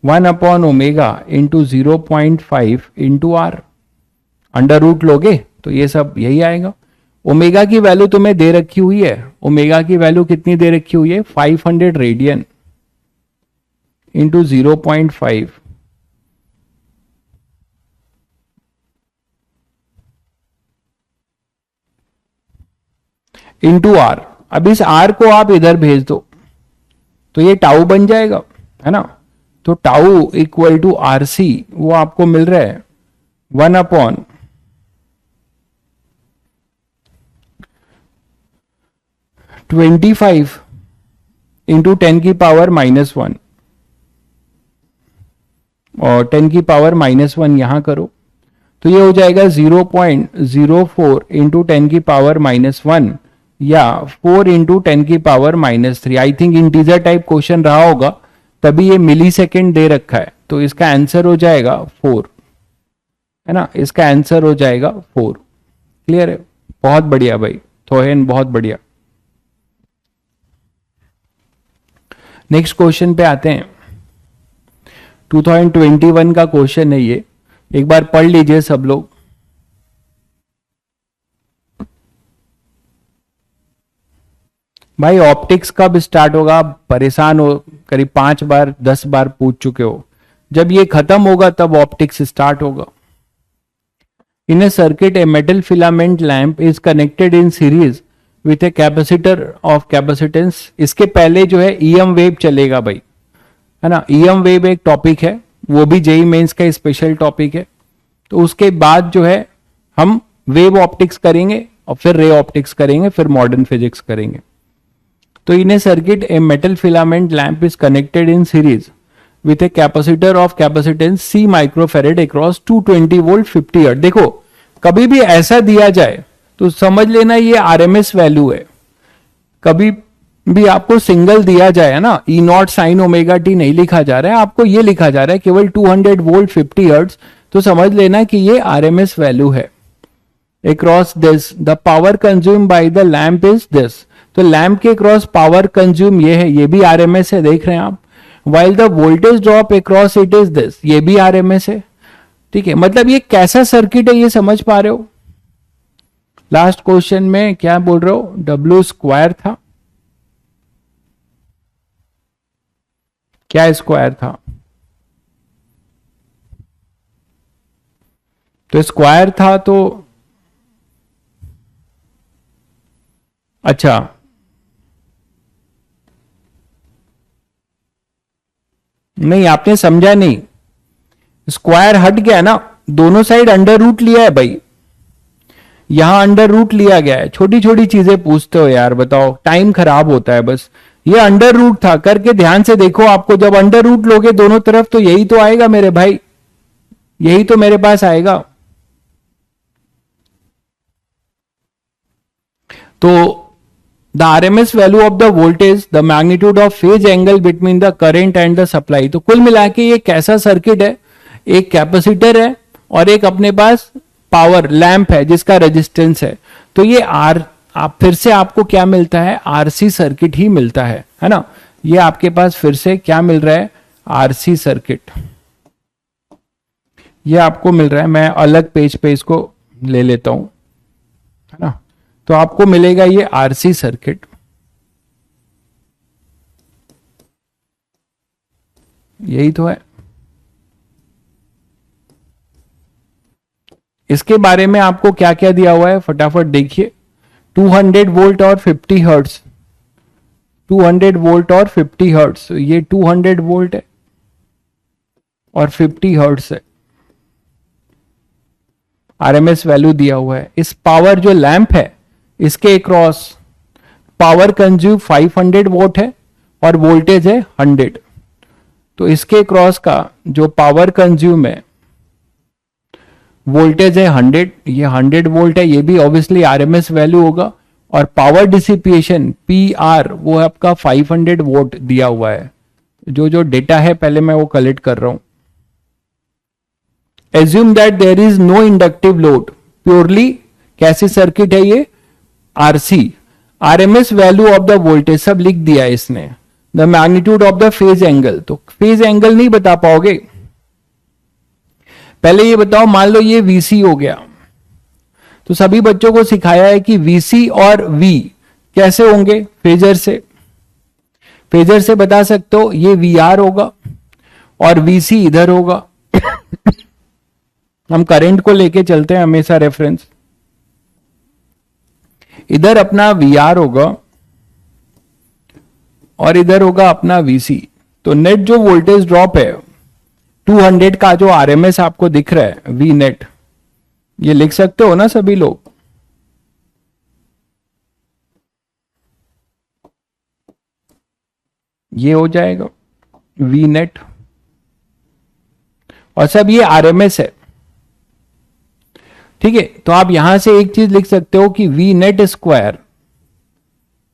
1/ω into 0.5 into R, under root लोगे तो ये सब यही आएगा। ओमेगा की वैल्यू तुम्हें दे रखी हुई है, ओमेगा की वैल्यू कितनी दे रखी हुई है 500 रेडियन इंटू 0.5 इंटू R। अब इस R को आप इधर भेज दो तो ये टाउ बन जाएगा, है ना। तो टाउ इक्वल टू RC वो आपको मिल रहा है 1/25 इंटू 10⁻⁻1 और 10⁻⁻1 यहां करो तो ये हो जाएगा 0.04 इंटू 10⁻⁻1 या 4 into 10⁻⁻3। I think integer type question रहा होगा तभी ये मिली सेकेंड दे रखा है। तो इसका आंसर हो जाएगा 4, है ना। इसका आंसर हो जाएगा 4। क्लियर है, बहुत बढ़िया भाई थोहेन, बहुत बढ़िया। नेक्स्ट क्वेश्चन पे आते हैं। 2021 का क्वेश्चन है ये, एक बार पढ़ लीजिए सब लोग। भाई ऑप्टिक्स कब स्टार्ट होगा? आप परेशान हो, करीब 5 बार 10 बार पूछ चुके हो। जब ये खत्म होगा तब ऑप्टिक्स स्टार्ट होगा। In a circuit a metal filament lamp is connected in series with a capacitor of capacitance. इसके पहले जो है ईएम वेव चलेगा भाई, है ना। ईएम वेव एक टॉपिक है, वो भी जेई मेंस का स्पेशल टॉपिक है। तो उसके बाद जो है हम वेव ऑप्टिक्स करेंगे और फिर रे ऑप्टिक्स करेंगे, फिर मॉडर्न फिजिक्स करेंगे। तो in a circuit a metal filament lamp is connected in series with a capacitor of capacitance C microfarad across 220 volt 50 hertz. देखो कभी भी ऐसा दिया जाए तो समझ लेना ये आरएमएस वैल्यू है। कभी भी आपको सिंगल दिया जाए, है ना, ई नॉट साइन ओमेगा टी नहीं लिखा जा रहा है, आपको ये लिखा जा रहा है केवल 200 वोल्ट 50 हर्ट्ज, तो समझ लेना कि ये आरएमएस वैल्यू है। Across this the power consume by the lamp is this. तो लैंप के क्रॉस पावर कंज्यूम ये है, ये भी आरएमएस है, देख रहे हैं आप। While the voltage drop across it is this, ये भी आरएमएस है। ठीक है, मतलब ये कैसा सर्किट है ये समझ पा रहे हो। लास्ट क्वेश्चन में क्या बोल रहे हो, डब्ल्यू स्क्वायर था, क्या स्क्वायर था? तो स्क्वायर था तो अच्छा, नहीं आपने समझा नहीं, स्क्वायर हट गया ना, दोनों साइड अंडर रूट लिया है भाई, यहां अंडर रूट लिया गया है। छोटी छोटी चीजें पूछते हो यार, बताओ, टाइम खराब होता है बस। ये अंडर रूट था, करके ध्यान से देखो, आपको जब अंडर रूट लोगे दोनों तरफ तो यही तो आएगा मेरे भाई, यही तो मेरे पास आएगा। तो the RMS value of the voltage the magnitude of phase angle between the current and the supply. तो कुल मिला के ये कैसा सर्किट है, एक कैपेसिटर है और एक अपने पास पावर लैंप है जिसका रेजिस्टेंस है। तो ये आप फिर से आपको क्या मिलता है, आरसी सर्किट ही मिलता है ना। ये आपके पास फिर से क्या मिल रहा है, आरसी सर्किट, ये आपको मिल रहा है। मैं अलग पेज पे इसको ले लेता हूं, है ना। तो आपको मिलेगा ये आरसी सर्किट, यही तो है। इसके बारे में आपको क्या क्या दिया हुआ है फटाफट देखिए। 200 वोल्ट और 50 हर्ट्ज, 200 वोल्ट और 50 हर्ट्ज, ये 200 वोल्ट है और 50 हर्ट्ज है। आरएमएस वैल्यू दिया हुआ है। इस पावर जो लैंप है इसके क्रॉस पावर कंज्यूम 500 वोट है और वोल्टेज है 100। तो इसके क्रॉस का जो पावर कंज्यूम है, वोल्टेज है 100, ये 100 वोल्ट है, ये भी ऑब्वियसली आरएमएस वैल्यू होगा। और पावर डिसिपिएशन पीआर वो आपका 500 वोट दिया हुआ है। जो जो डेटा है पहले मैं वो कलेक्ट कर रहा हूं। Assume that there is no inductive load, purely कैसी सर्किट है ये, RC. RMS value of the voltage सब लिख दिया है इसने। The magnitude of the phase angle, तो फेज एंगल नहीं बता पाओगे, पहले ये बताओ, मान लो ये वीसी हो गया, तो सभी बच्चों को सिखाया है कि वीसी और वी कैसे होंगे, फेजर से। फेजर से बता सकते हो, ये वीआर होगा और वीसी इधर होगा। हम करंट को लेके चलते हैं हमेशा रेफरेंस, इधर अपना वीआर होगा और इधर होगा अपना वीसी। तो नेट जो वोल्टेज ड्रॉप है 200 का जो आरएमएस आपको दिख रहा है वी नेट, ये लिख सकते हो ना सभी लोग। ये हो जाएगा वी नेट, और सब ये आरएमएस है, ठीक है। तो आप यहां से एक चीज लिख सकते हो कि V net square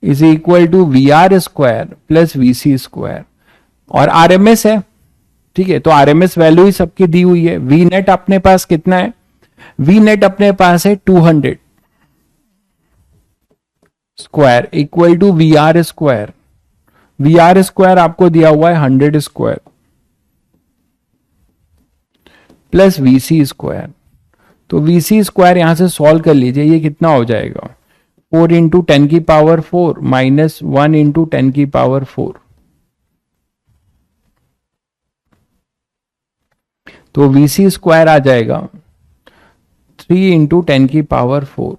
is equal to V R square plus VC square, और आरएमएस है, ठीक है। तो आरएमएस वैल्यू ही सबकी दी हुई है। वी नेट अपने पास कितना है, वी नेट अपने पास है 200 square equal to V R square. V R square आपको दिया हुआ है 100 स्क्वायर प्लस वीसी स्क्वायर। तो वीसी स्क्वायर यहां से सॉल्व कर लीजिए, ये कितना हो जाएगा, 4 इंटू 10⁴ माइनस 1 इंटू 10⁴। तो VC स्क्वायर आ जाएगा 3 इंटू 10⁴।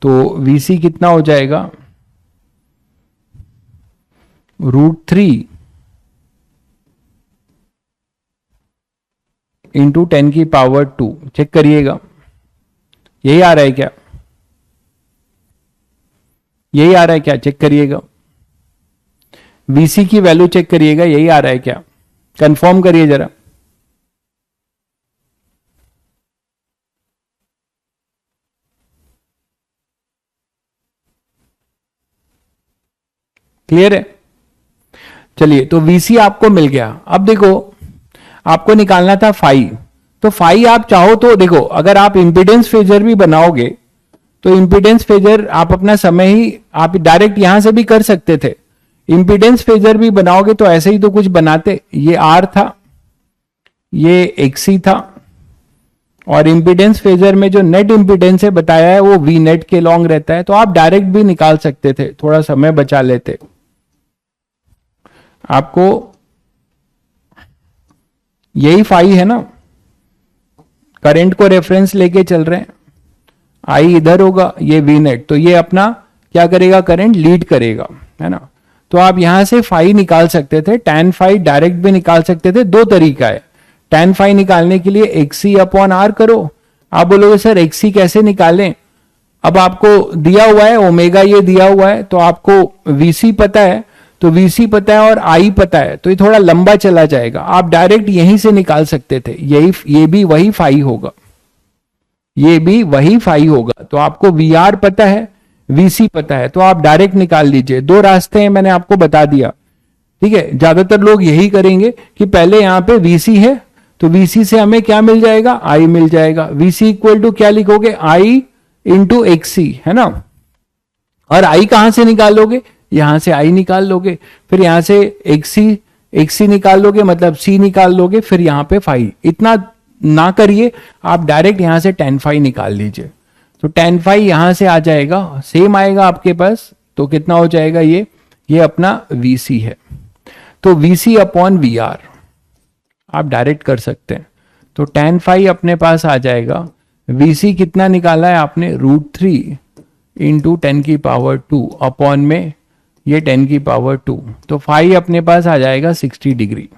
तो VC कितना हो जाएगा, √3 इंटू 10⁻²। चेक करिएगा, यही आ रहा है क्या, यही आ रहा है क्या, चेक करिएगा। VC की वैल्यू चेक करिएगा, यही आ रहा है क्या, कंफर्म करिए जरा। क्लियर है। चलिए, तो VC आपको मिल गया। अब देखो, आपको निकालना था फाई। तो फाई आप चाहो तो देखो, अगर आप इंपीडेंस फेजर भी बनाओगे तो इंपीडेंस फेजर आप अपना समय ही आप डायरेक्ट यहां से भी कर सकते थे। इंपीडेंस फेजर भी बनाओगे तो ऐसे ही तो कुछ बनाते, ये R था, ये XC था, और इंपीडेंस फेजर में जो नेट इंपीडेंस है बताया है वो V नेट के लॉन्ग रहता है। तो आप डायरेक्ट भी निकाल सकते थे, थोड़ा समय बचा लेते। आपको यही फाई है ना, करंट को रेफरेंस लेके चल रहे हैं, आई इधर होगा, ये V नेट, तो ये अपना क्या करेगा, करंट लीड करेगा, है ना। तो आप यहां से फाई निकाल सकते थे, tan फाई डायरेक्ट भी निकाल सकते थे। दो तरीका है tan फाई निकालने के लिए, XC/R करो। आप बोलोगे सर XC कैसे निकालें, अब आपको दिया हुआ है ओमेगा, ये दिया हुआ है, तो आपको VC पता है, तो VC पता है और I पता है, तो ये थोड़ा लंबा चला जाएगा। आप डायरेक्ट यहीं से निकाल सकते थे, ये भी वही फाई होगा, ये भी वही फाई होगा। तो आपको VR पता है, VC पता है, तो आप डायरेक्ट निकाल लीजिए। दो रास्ते हैं, मैंने आपको बता दिया, ठीक है। ज्यादातर लोग यही करेंगे कि पहले यहां पे VC है, तो VC से हमें क्या मिल जाएगा, I मिल जाएगा। VC इक्वल टू क्या लिखोगे, I इंटू XC, है ना। और I कहां से निकालोगे, यहां से I निकाल लोगे, फिर यहां से XC निकाल लोगे, मतलब C निकाल लोगे, फिर यहां पे फाई। इतना ना करिए, आप डायरेक्ट यहां से tan फाई निकाल लीजिए। तो tan फाई यहां से आ जाएगा, सेम आएगा आपके पास, तो कितना हो जाएगा, ये अपना VC है। तो VC/VR आप डायरेक्ट कर सकते हैं। तो tan फाई अपने पास आ जाएगा, VC कितना निकाला है आपने, √3 इंटू 10⁻², अपॉन में ये 10⁻²। तो फाई अपने पास आ जाएगा 60 डिग्री,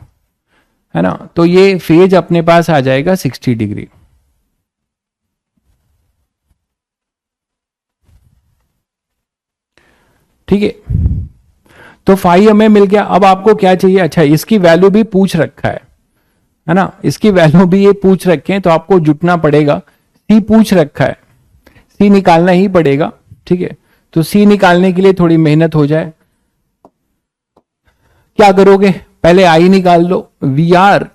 है ना। तो ये फेज अपने पास आ जाएगा 60 डिग्री। ठीक है, तो फाई हमें मिल गया। अब आपको क्या चाहिए, अच्छा इसकी वैल्यू भी पूछ रखा है ना, इसकी वैल्यू भी ये पूछ रखे हैं, तो आपको जुटना पड़ेगा। सी पूछ रखा है, सी निकालना ही पड़ेगा, ठीक है। तो सी निकालने के लिए थोड़ी मेहनत हो जाए। क्या करोगे, पहले आई निकाल लो, VR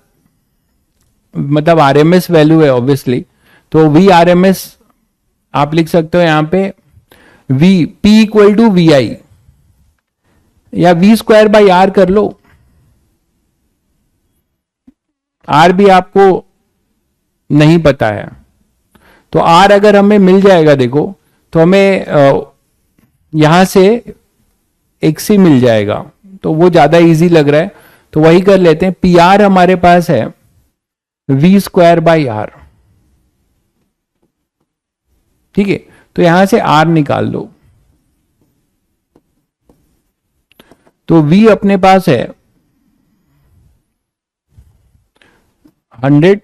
मतलब RMS वैल्यू है ऑब्वियसली, तो VRMS आप लिख सकते हो यहां पे P इक्वल टू VI, या V²/R कर लो। R भी आपको नहीं पता है, तो R अगर हमें मिल जाएगा, देखो तो हमें यहां से XC मिल जाएगा, तो वो ज्यादा इजी लग रहा है, तो वही कर लेते हैं। PR हमारे पास है V²/R, ठीक है। तो यहां से R निकाल लो, तो V अपने पास है 100,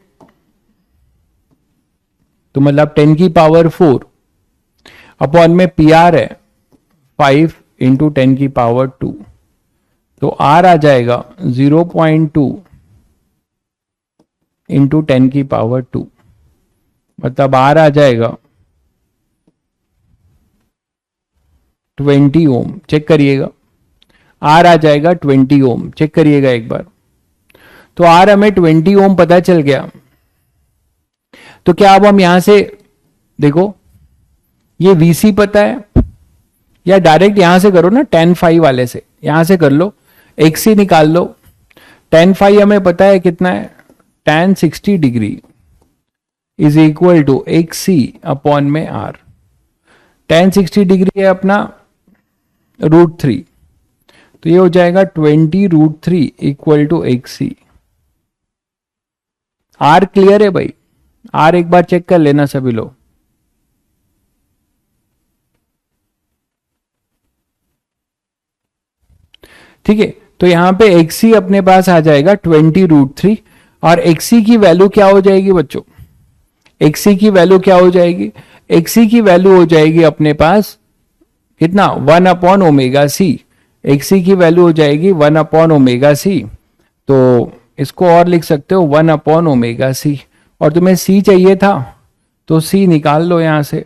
तो मतलब 10⁻⁴, अपॉन में PR है 5 इंटू 10⁻², तो R आ जाएगा 0.2 इंटू 10⁻², मतलब R आ जाएगा 20 ओम। चेक करिएगा, R आ जाएगा 20 ओम, चेक करिएगा एक बार। तो R हमें 20 ओम पता चल गया। तो क्या अब हम यहां से देखो, ये VC पता है, या डायरेक्ट यहां से करो ना, tan फाई वाले से यहां से कर लो, XC निकाल लो। tan फाई हमें पता है कितना है, tan 60 degree, is equal to X C upon में आर। tan 60 डिग्री है अपना √3, तो ये हो जाएगा 20√3 इक्वल टू एक्स सी। आर क्लियर है भाई? आर एक बार चेक कर लेना सभी लोग। ठीक है, तो यहां पे एक्सी अपने पास आ जाएगा 20√3, और एक्सी की वैल्यू क्या हो जाएगी बच्चों? एक्सी की वैल्यू क्या हो जाएगी? एक्सी की वैल्यू हो जाएगी अपने पास कितना? 1/ω/c। एक्सी की वैल्यू हो जाएगी 1/ω/c। तो इसको और लिख सकते हो 1/ω/c, और तुम्हें c चाहिए था तो c निकाल लो यहां से,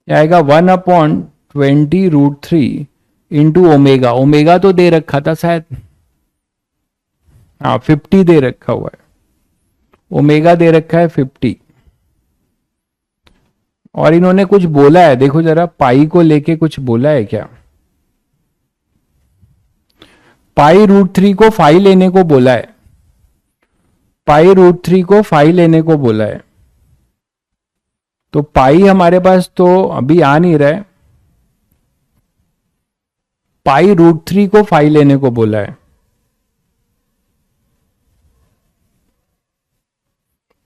आएगा 1/20√3 इंटू ओमेगा। ओमेगा तो दे रखा था शायद, हाँ 50 दे रखा हुआ है, ओमेगा दे रखा है 50। और इन्होंने कुछ बोला है, देखो जरा, पाई को लेके कुछ बोला है क्या? पाई√3 को फाई लेने को बोला है, पाई√3 को फाई लेने को बोला है। तो पाई हमारे पास तो अभी आ नहीं रहा है, पाई√3 को फाई लेने को बोला है।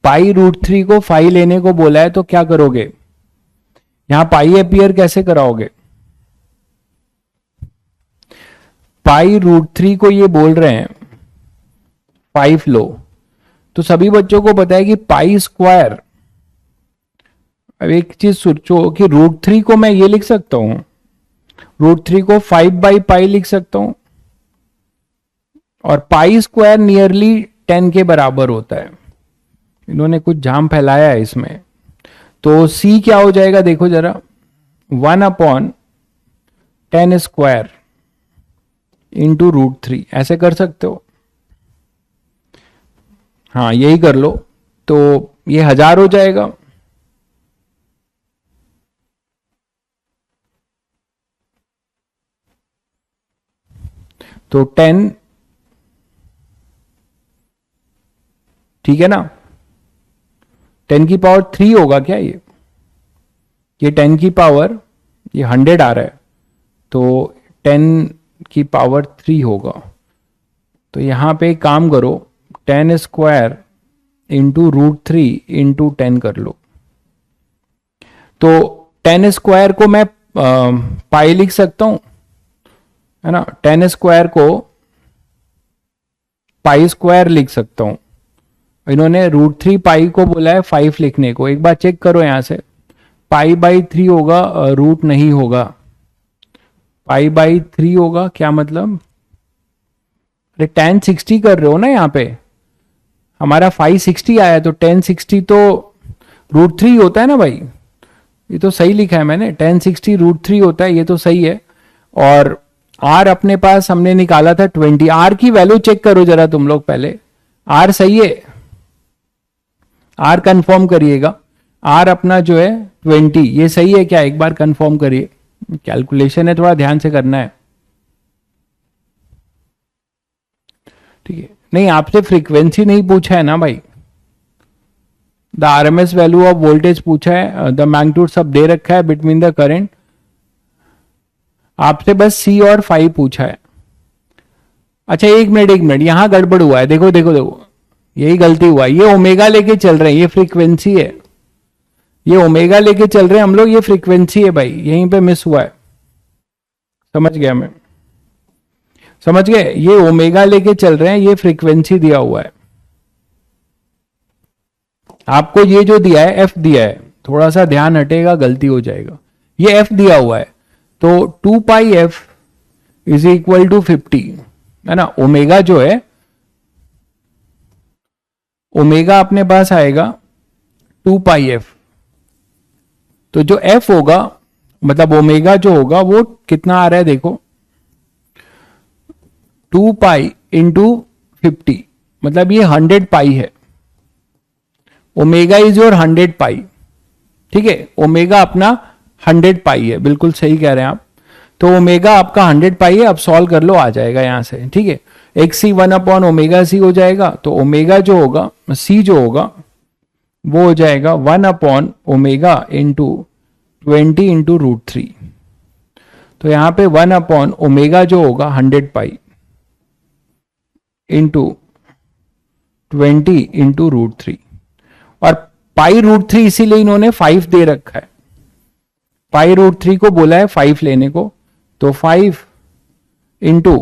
पाई√3 को फाई लेने को बोला है, तो क्या करोगे? यहां पाई अपीयर कैसे कराओगे? पाई√3 को ये बोल रहे हैं 5 लो, तो सभी बच्चों को पता है कि पाई स्क्वायर, अब एक चीज सोचो कि √3 को मैं ये लिख सकता हूं, √3 को 5/पाई लिख सकता हूं, और पाई स्क्वायर नियरली 10 के बराबर होता है। इन्होंने कुछ जाम फैलाया है इसमें। तो c क्या हो जाएगा देखो जरा, 1/10² इंटू √3, ऐसे कर सकते हो। हाँ यही कर लो, तो ये 1000 हो जाएगा। तो 10, ठीक है ना, 10 की पावर 3 होगा क्या ये 10 की पावर, ये 100 आ रहा है, तो 10 की पावर 3 होगा। तो यहां पे एक काम करो, 10² इंटू √3 इंटू 10 कर लो। तो 10² को मैं पाई लिख सकता हूं, है ना, 10² को पाई स्क्वायर लिख सकता हूं। इन्होंने √3 पाई को बोला है 5 लिखने को। एक बार चेक करो यहां से, पाई/3 होगा, रूट नहीं होगा, पाई/3 होगा, क्या मतलब? अरे tan 60 कर रहे हो ना यहाँ पे, हमारा 560 आया, तो tan 60 तो √3 होता है ना भाई, ये तो सही लिखा है मैंने, tan 60 √3 होता है, ये तो सही है। और r अपने पास हमने निकाला था 20। r की वैल्यू चेक करो जरा तुम लोग पहले, r सही है, r कंफर्म करिएगा, r अपना जो है 20, ये सही है क्या? एक बार कंफर्म करिए, कैलकुलेशन है, थोड़ा ध्यान से करना है। ठीक है, नहीं आपसे फ्रीक्वेंसी नहीं पूछा है ना भाई, the RMS value of voltage पूछा है, द मैग्नीट्यूड सब दे रखा है बिटवीन द करंट, आपसे बस सी और 5 पूछा है। अच्छा एक मिनट, यहां गड़बड़ हुआ है, देखो देखो देखो, यही गलती हुआ है, ये ओमेगा लेके चल रहे हैं, ये फ्रीक्वेंसी है, ये ओमेगा लेके चल रहे हैं हम लोग, ये फ्रीक्वेंसी है भाई, यहीं पे मिस हुआ है। समझ गया मैं, समझ गए, ये ओमेगा लेके चल रहे हैं, ये फ्रीक्वेंसी दिया हुआ है। आपको ये जो दिया है एफ दिया है, थोड़ा सा ध्यान हटेगा गलती हो जाएगा, ये एफ दिया हुआ है, तो 2πf इज इक्वल टू 50, है ना। ओमेगा जो है, ओमेगा अपने पास आएगा 2πf, तो जो f होगा, मतलब ओमेगा जो होगा वो कितना आ रहा है देखो, 2π इंटू 50, मतलब ये 100 पाई है, ओमेगा इज योर 100 पाई, ठीक है, ओमेगा अपना 100 पाई है, बिल्कुल सही कह रहे हैं आप। तो ओमेगा आपका 100 पाई है, अब सॉल्व कर लो, आ जाएगा यहां से, ठीक है। XC 1/ωc हो जाएगा, तो ओमेगा जो होगा, C जो होगा वो हो जाएगा 1/ω/20 × √3। तो यहां पे 1/ω जो होगा 100 पाई इंटू 20 × √3। और पाई√3 इसीलिए इन्होंने 5 दे रखा है, पाई√3 को बोला है 5 लेने को, तो 5 इंटू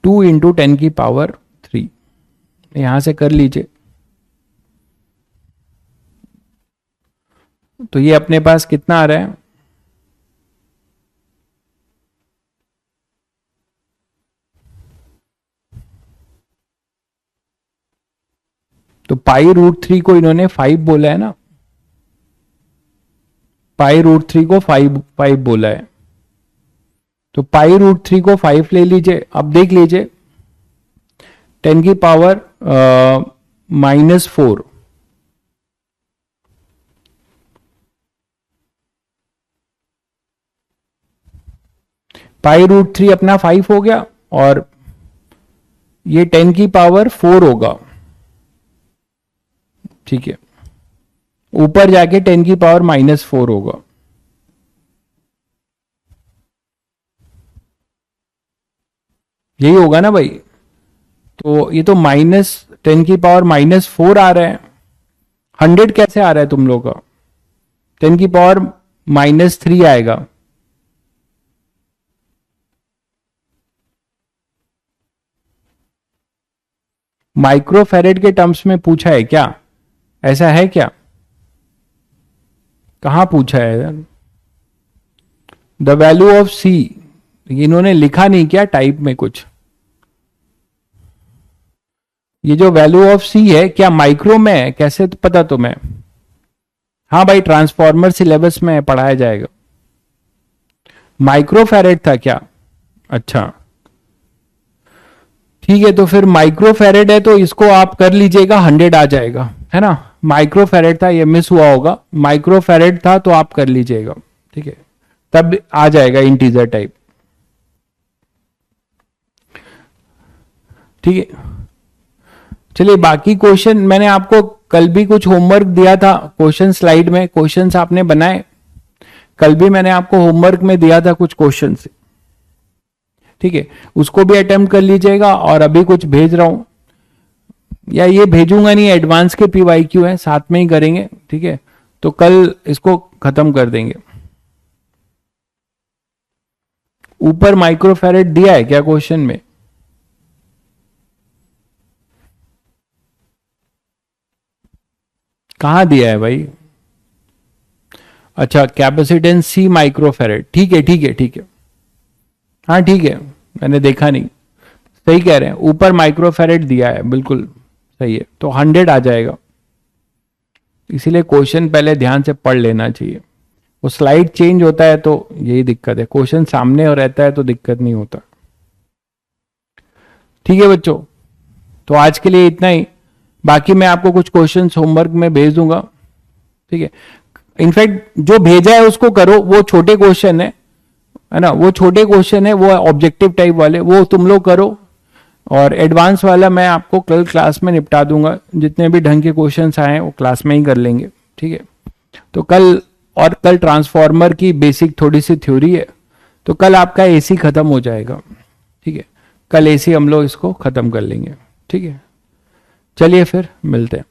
2 × 10⁻³ यहां से कर लीजिए। तो ये अपने पास कितना आ रहा है, तो पाई√3 को इन्होंने 5 बोला है ना, पाई√3 को 5 बोला है, तो पाई√3 को 5 ले लीजिए। अब देख लीजिए 10⁻⁻⁴ पाई√3 अपना 5 हो गया और ये 10⁻⁴ होगा, ठीक है, ऊपर जाके 10⁻⁻⁴ होगा। यही होगा ना भाई, तो ये तो -10⁻⁻⁴ आ रहा है। 100 कैसे आ रहा है तुम लोग का, 10⁻³ आएगा। माइक्रोफेरेड के टर्म्स में पूछा है क्या, ऐसा है क्या, कहां पूछा है? द वैल्यू ऑफ सी, इन्होंने लिखा नहीं क्या टाइप में कुछ? ये जो वैल्यू ऑफ सी है क्या माइक्रो में है, कैसे पता तुम्हें? हाँ भाई, ट्रांसफॉर्मर सिलेबस में पढ़ाया जाएगा। माइक्रोफेरेड था क्या? अच्छा ठीक है, तो फिर माइक्रोफेरेड है तो इसको आप कर लीजिएगा, 100 आ जाएगा, है ना। माइक्रोफेरेड था, ये मिस हुआ होगा, माइक्रोफेरेड था तो आप कर लीजिएगा, ठीक है, तब आ जाएगा इंटीजर टाइप, ठीक है। चलिए बाकी क्वेश्चन मैंने आपको कल भी कुछ होमवर्क दिया था, क्वेश्चन स्लाइड में क्वेश्चंस आपने बनाए, कल भी मैंने आपको होमवर्क में दिया था कुछ क्वेश्चन, ठीक है, उसको भी अटेम्प्ट कर लीजिएगा। और अभी कुछ भेज रहा हूं, या ये भेजूंगा नहीं, एडवांस के PYQ है, साथ में ही करेंगे, ठीक है, तो कल इसको खत्म कर देंगे। ऊपर माइक्रोफेरेड दिया है क्या क्वेश्चन में? कहां दिया है भाई? अच्छा, कैपेसिटेंस C माइक्रोफेरेड, ठीक है ठीक है ठीक है, हाँ ठीक है, मैंने देखा नहीं, सही कह रहे हैं, ऊपर माइक्रोफेरेड दिया है, बिल्कुल सही है, तो 100 आ जाएगा। इसीलिए क्वेश्चन पहले ध्यान से पढ़ लेना चाहिए, वो स्लाइड चेंज होता है तो यही दिक्कत है, क्वेश्चन सामने और रहता है तो दिक्कत नहीं होता। ठीक है बच्चों, तो आज के लिए इतना ही, बाकी मैं आपको कुछ क्वेश्चंस होमवर्क में भेज दूंगा, ठीक है। इनफैक्ट जो भेजा है उसको करो, वो छोटे क्वेश्चन है ना, वो छोटे क्वेश्चन है, वो ऑब्जेक्टिव टाइप वाले, वो तुम लोग करो, और एडवांस वाला मैं आपको कल क्लास में निपटा दूंगा, जितने भी ढंग के क्वेश्चंस आए वो क्लास में ही कर लेंगे, ठीक है। तो कल, और कल ट्रांसफॉर्मर की बेसिक थोड़ी सी थ्योरी है, तो कल आपका AC खत्म हो जाएगा, ठीक है, कल AC हम लोग इसको खत्म कर लेंगे, ठीक है। चलिए फिर मिलते हैं।